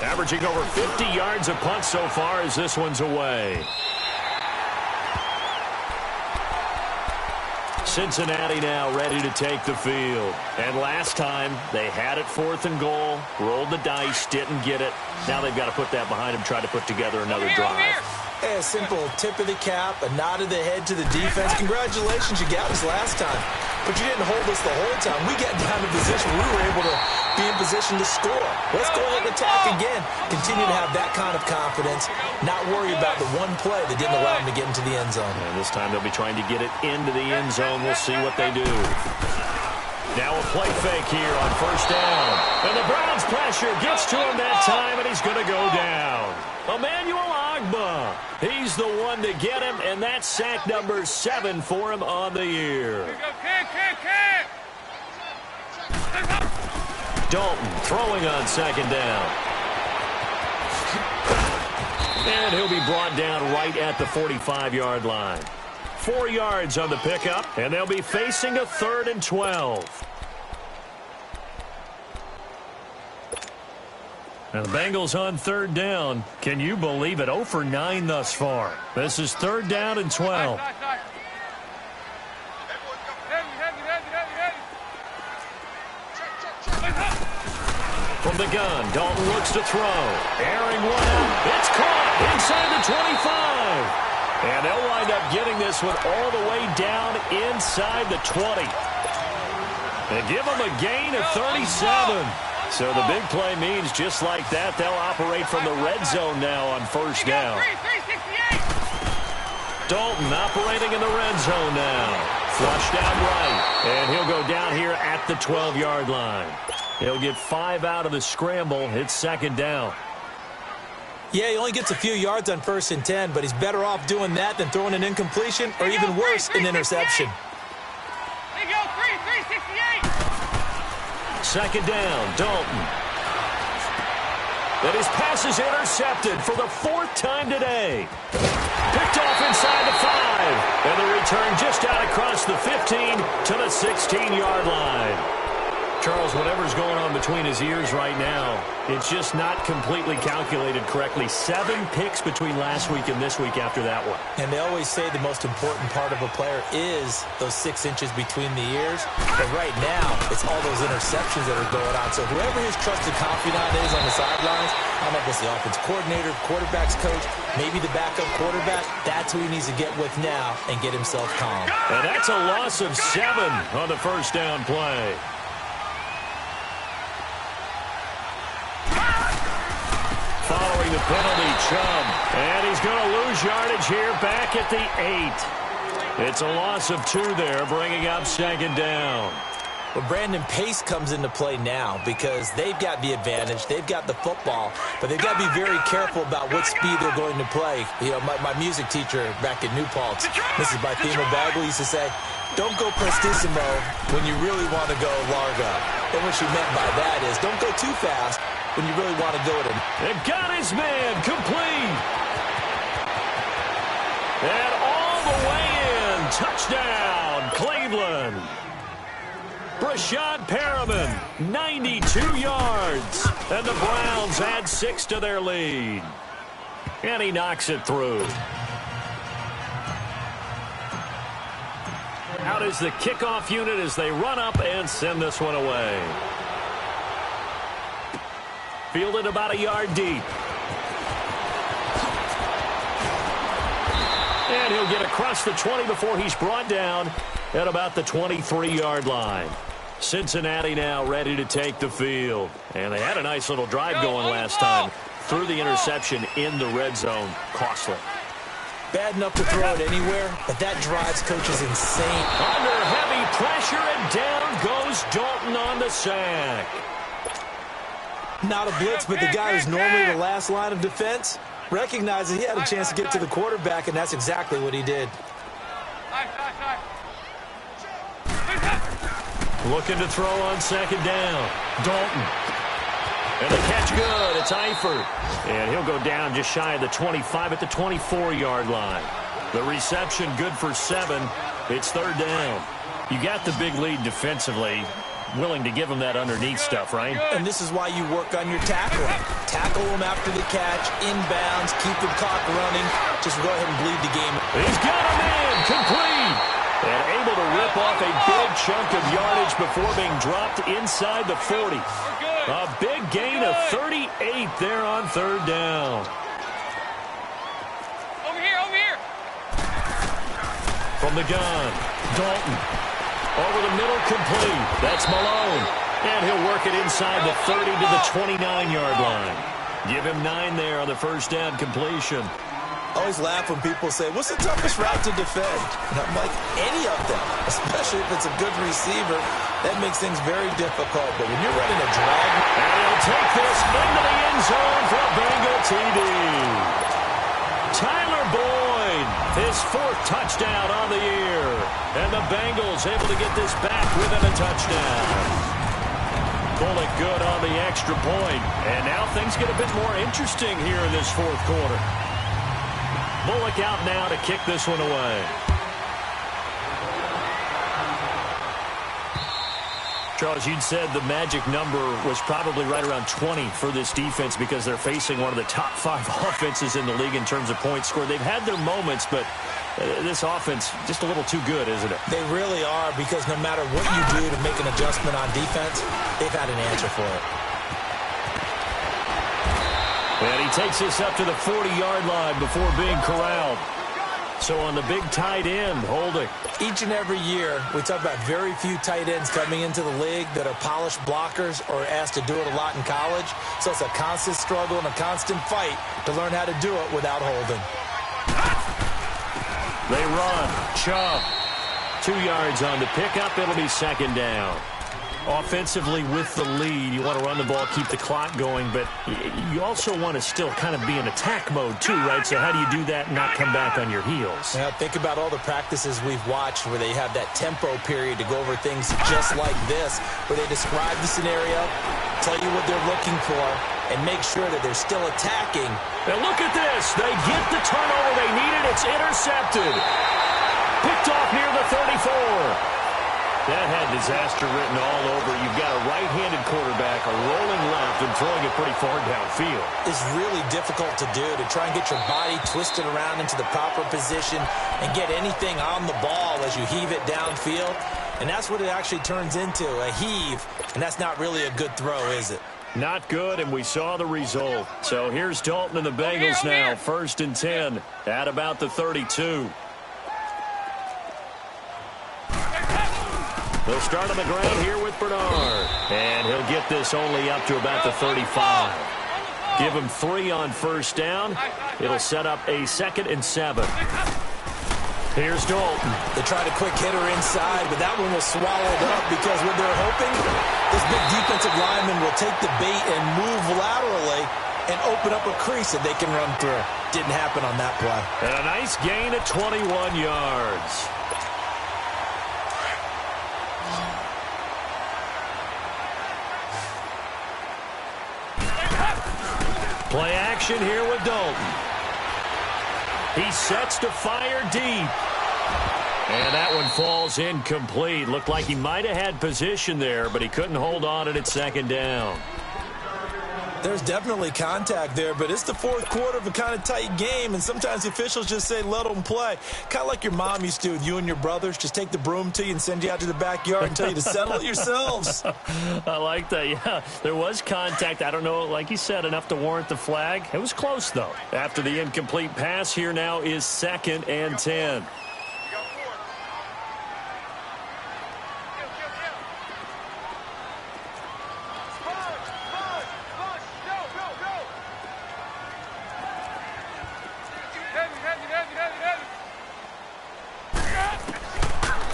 Averaging over 50 yards a punt so far as this one's away. Cincinnati now ready to take the field. And last time, they had it 4th and goal, rolled the dice, didn't get it. Now they've got to put that behind them, try to put together another drive. A simple tip of the cap, a nod of the head to the defense. Congratulations, you got us last time. But you didn't hold us the whole time. We got down to position. We were able to be in position to score. Let's go ahead and attack again. Continue to have that kind of confidence. Not worry about the one play that didn't allow them to get into the end zone. And this time they'll be trying to get it into the end zone. We'll see what they do. Now a play fake here on 1st down. And the Browns pressure gets to him that time, and he's going to go down. Emmanuel Ogbah. He's the one to get him, and that's sack number 7 for him on the year. Here we go, kick. Dalton throwing on 2nd down. And he'll be brought down right at the 45-yard line. 4 yards on the pickup, and they'll be facing a 3rd and 12. And the Bengals on 3rd down. Can you believe it? 0 for 9 thus far. This is 3rd down and 12. From the gun, Dalton looks to throw. Airing one out. It's caught inside the 25. And they'll wind up getting this one all the way down inside the 20. And give them a gain of 37. So the big play means just like that, they'll operate from the red zone now on 1st down. Dalton operating in the red zone now. Flushed out right. And he'll go down here at the 12-yard line. He'll get 5 out of the scramble. It's 2nd down. Yeah, he only gets a few yards on 1st and 10, but he's better off doing that than throwing an incompletion or even worse, an interception. There you go, 368. 2nd down, Dalton. And his pass is intercepted for the 4th time today. Picked off inside the 5. And the return just out across the 15 to the 16-yard line. Charles, whatever's going on between his ears right now, it's just not completely calculated correctly. 7 picks between last week and this week after that one. And they always say the most important part of a player is those 6 inches between the ears. But right now, it's all those interceptions that are going on. So whoever his trusted confidant is on the sidelines, I don't know if it's the offense coordinator, quarterback's coach, maybe the backup quarterback, that's who he needs to get with now and get himself calm. And that's a loss of 7 on the first down play. Following the penalty, Chubb. And he's going to lose yardage here back at the 8. It's a loss of 2 there, bringing up second down. Well, Brandon, pace comes into play now because they've got the advantage. They've got the football, but they've got to be very careful about what speed they're going to play. You know, my music teacher back in New Paltz, Mrs. Bythema Bagley, used to say, don't go prestissimo when you really want to go largo. And what she meant by that is don't go too fast when you really want to go at him. They've got his man complete. And all the way in. Touchdown, Cleveland. Brashad Perriman, 92 yards. And the Browns add 6 to their lead. And he knocks it through. Out is the kickoff unit as they run up and send this one away. Fielded about a yard deep. And he'll get across the 20 before he's brought down at about the 23-yard line. Cincinnati now ready to take the field. And they had a nice little drive going last time. Threw the interception in the red zone. Costly. Bad enough to throw it anywhere, but that drives coaches insane. Under heavy pressure, and down goes Dalton on the sack. Not a blitz, but the guy who's normally the last line of defense recognizes he had a chance to get to the quarterback, and that's exactly what he did. Looking to throw on second down. Dalton. And the catch good. It's Eifert. And he'll go down just shy of the 25 at the 24-yard line. The reception good for 7. It's third down. You got the big lead defensively. Willing to give him that underneath stuff, right? And this is why you work on your tackling. Tackle him after the catch, inbounds, keep the clock running. Just go ahead and bleed the game. He's got him in. Complete. And able to rip off a big chunk of yardage before being dropped inside the 40. A big gain of 38 there on third down. Over here. From the gun, Dalton. Over the middle, complete. That's Malone. And he'll work it inside the 30 to the 29-yard line. Give him 9 there on the first down completion. I always laugh when people say, what's the toughest route to defend? And I'm like, any of them, especially if it's a good receiver. That makes things very difficult. But when you're running a drag... And he'll take this into the end zone for a Bengal TD. Tyler Boyd, his 4th touchdown on the year. And the Bengals able to get this back within a touchdown. Bullock good on the extra point. And now things get a bit more interesting here in this 4th quarter. Bullock out now to kick this one away. Charles, you'd said the magic number was probably right around 20 for this defense because they're facing one of the top 5 offenses in the league in terms of points scored. They've had their moments, but this offense just a little too good, isn't it? They really are, because no matter what you do to make an adjustment on defense, they've had an answer for it. And he takes this up to the 40-yard line before being corralled. So on the big tight end, holding. Each and every year, we talk about very few tight ends coming into the league that are polished blockers or asked to do it a lot in college. So it's a constant struggle and a constant fight to learn how to do it without holding. They run. Chubb. 2 yards on the pickup. It'll be second down. Offensively with the lead, you want to run the ball, keep the clock going, but you also want to still kind of be in attack mode too, right? So how do you do that and not come back on your heels? Yeah, think about all the practices we've watched where they have that tempo period to go over things just like this, where they describe the scenario, tell you what they're looking for, and make sure that they're still attacking. And look at this. They get the turnover they needed. It's intercepted. Picked off near the 34. That had disaster written all over. You've got a right-handed quarterback, a rolling left, and throwing it pretty far downfield. It's really difficult to do, to try and get your body twisted around into the proper position and get anything on the ball as you heave it downfield. And that's what it actually turns into, a heave. And that's not really a good throw, is it? Not good, and we saw the result. So here's Dalton and the Bengals now, 1st and 10 at about the 32. They'll start on the ground here with Bernard. And he'll get this only up to about the 35. Give him 3 on 1st down. It'll set up a 2nd and 7. Here's Dalton. They tried a quick hitter inside, but that one was swallowed up because what they're hoping, this big defensive lineman will take the bait and move laterally and open up a crease that they can run through. Didn't happen on that play. And a nice gain at 21 yards. Play action here with Dalton. He sets to fire deep. And that one falls incomplete. Looked like he might have had position there, but he couldn't hold on it at 2nd down. There's definitely contact there, but it's the 4th quarter of a kind of tight game, and sometimes the officials just say, let them play. Kind of like your mom used to with you and your brothers. Just take the broom to you and send you out to the backyard and tell you to settle it yourselves. I like that, yeah. There was contact. I don't know, like you said, enough to warrant the flag. It was close, though. After the incomplete pass, here now is 2nd and 10.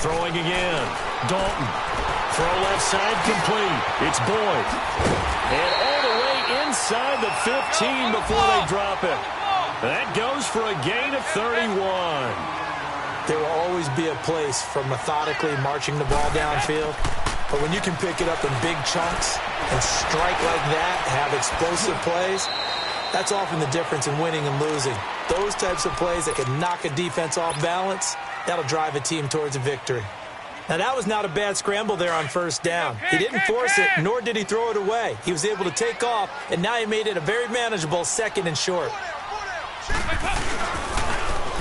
Throwing again. Dalton. Throw left side complete. It's Boyd. And all the way inside the 15 before they drop it. That goes for a gain of 31. There will always be a place for methodically marching the ball downfield. But when you can pick it up in big chunks and strike like that, have explosive plays, that's often the difference in winning and losing. Those types of plays that can knock a defense off balance, that'll drive a team towards a victory. Now, that was not a bad scramble there on 1st down. He didn't force it, nor did he throw it away. He was able to take off, and now he made it a very manageable 2nd and short.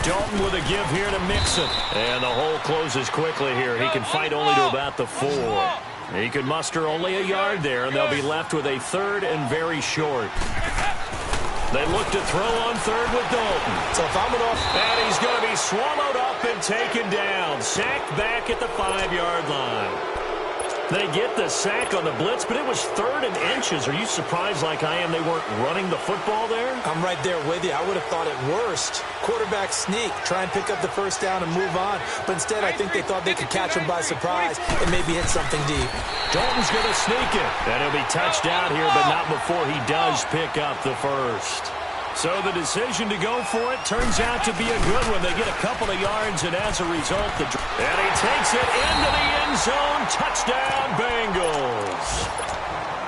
Dalton with a give here to Mixon. And the hole closes quickly here. He can fight only to about the 4. He could muster only a yard there, and they'll be left with a 3rd and very short. They look to throw on 3rd with Dalton. So if I'm and he's going to be swallowed up and taken down. Sacked back at the 5-yard line. They get the sack on the blitz, but it was 3rd and inches. Are you surprised like I am they weren't running the football there? I'm right there with you. I would have thought at worst, quarterback sneak, try and pick up the 1st down and move on. But instead, I think they thought they could catch him by surprise and maybe hit something deep. Dalton's going to sneak it. And he'll be touched out here, but not before he does pick up the 1st. So the decision to go for it turns out to be a good one. They get a couple of yards, and as a result, and he takes it into the end zone. Touchdown, Bengals.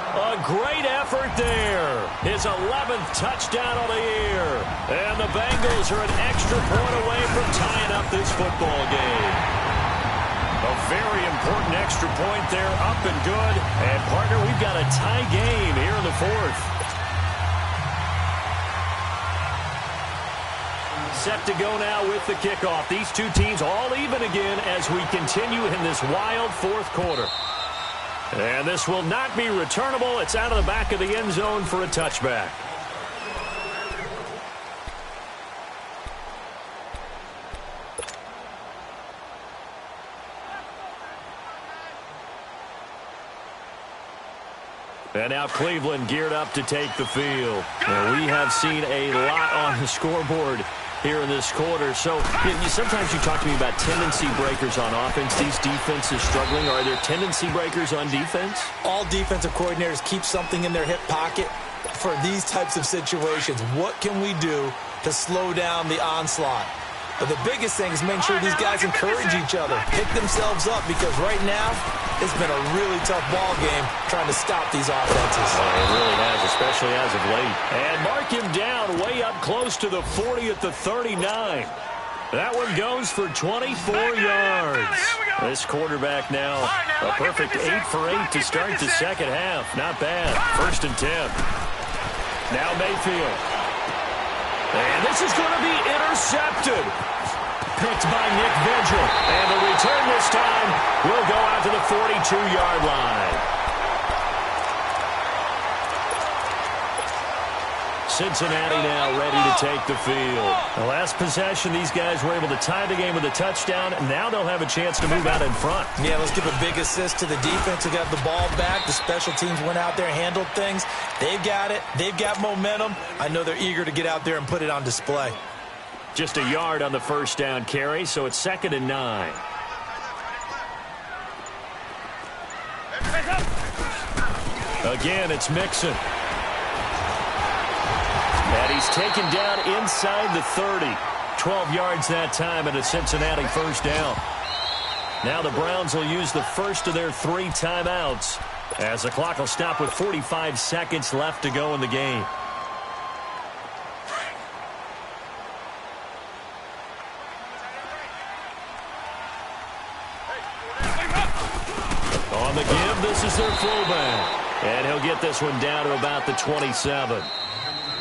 A great effort there. His 11th touchdown of the year. And the Bengals are an extra point away from tying up this football game. A very important extra point there, up and good. And, partner, we've got a tie game here in the 4th. Set to go now with the kickoff. These two teams all even again as we continue in this wild 4th quarter. And this will not be returnable. It's out of the back of the end zone for a touchback. And now Cleveland geared up to take the field. And we have seen a lot on the scoreboard here in this quarter. So sometimes you talk to me about tendency breakers on offense. These defenses struggling. Are there tendency breakers on defense? All defensive coordinators keep something in their hip pocket for these types of situations. What can we do to slow down the onslaught? But the biggest thing is making sure these guys encourage each other, pick themselves up, because right now it's been a really tough ball game trying to stop these offenses. Oh, it really has, especially as of late. And mark him down way up close to the 40 at the 39. That one goes for 24 yards. This quarterback now a perfect 8 for 8 to start the second half. Not bad. 1st and 10. Now Mayfield. And this is going to be intercepted. Picked by Nick Vigil. And the return this time will go out to the 42-yard line. Cincinnati now ready to take the field. The last possession, these guys were able to tie the game with a touchdown, and now they'll have a chance to move out in front. Yeah, let's give a big assist to the defense who got the ball back. The special teams went out there and handled things. They've got it. They've got momentum. I know they're eager to get out there and put it on display. Just a yard on the first down carry, so it's 2nd and 9. Again, it's Mixon. And he's taken down inside the 30. 12 yards that time and a Cincinnati first down. Now the Browns will use the first of their 3 timeouts as the clock will stop with 45 seconds left to go in the game. On the give, this is their fullback. And he'll get this one down to about the 27.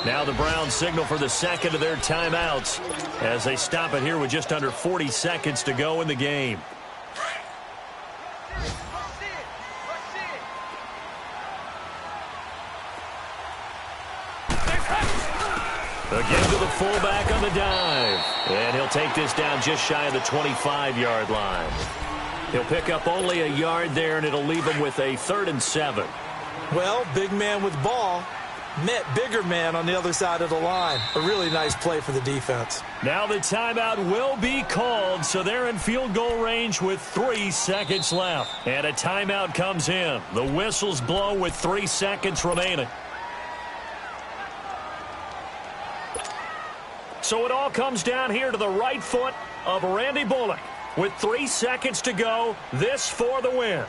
Now the Browns signal for the second of their timeouts as they stop it here with just under 40 seconds to go in the game. Again to the fullback on the dive. And he'll take this down just shy of the 25-yard line. He'll pick up only a yard there, and it'll leave him with a 3rd and 7. Well, big man with ball met bigger man on the other side of the line. A really nice play for the defense. Now the timeout will be called, so they're in field goal range with 3 seconds left. And a timeout comes in. The whistles blow with 3 seconds remaining. So it all comes down here to the right foot of Randy Bullock. With 3 seconds to go, this for the win.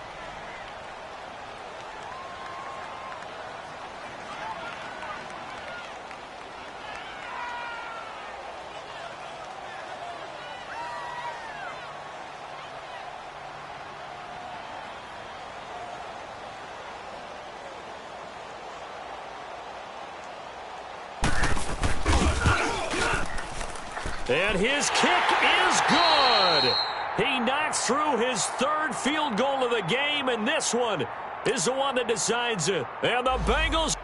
And his kick is good. He knocks through his 3rd field goal of the game, and this one is the one that decides it. And the Bengals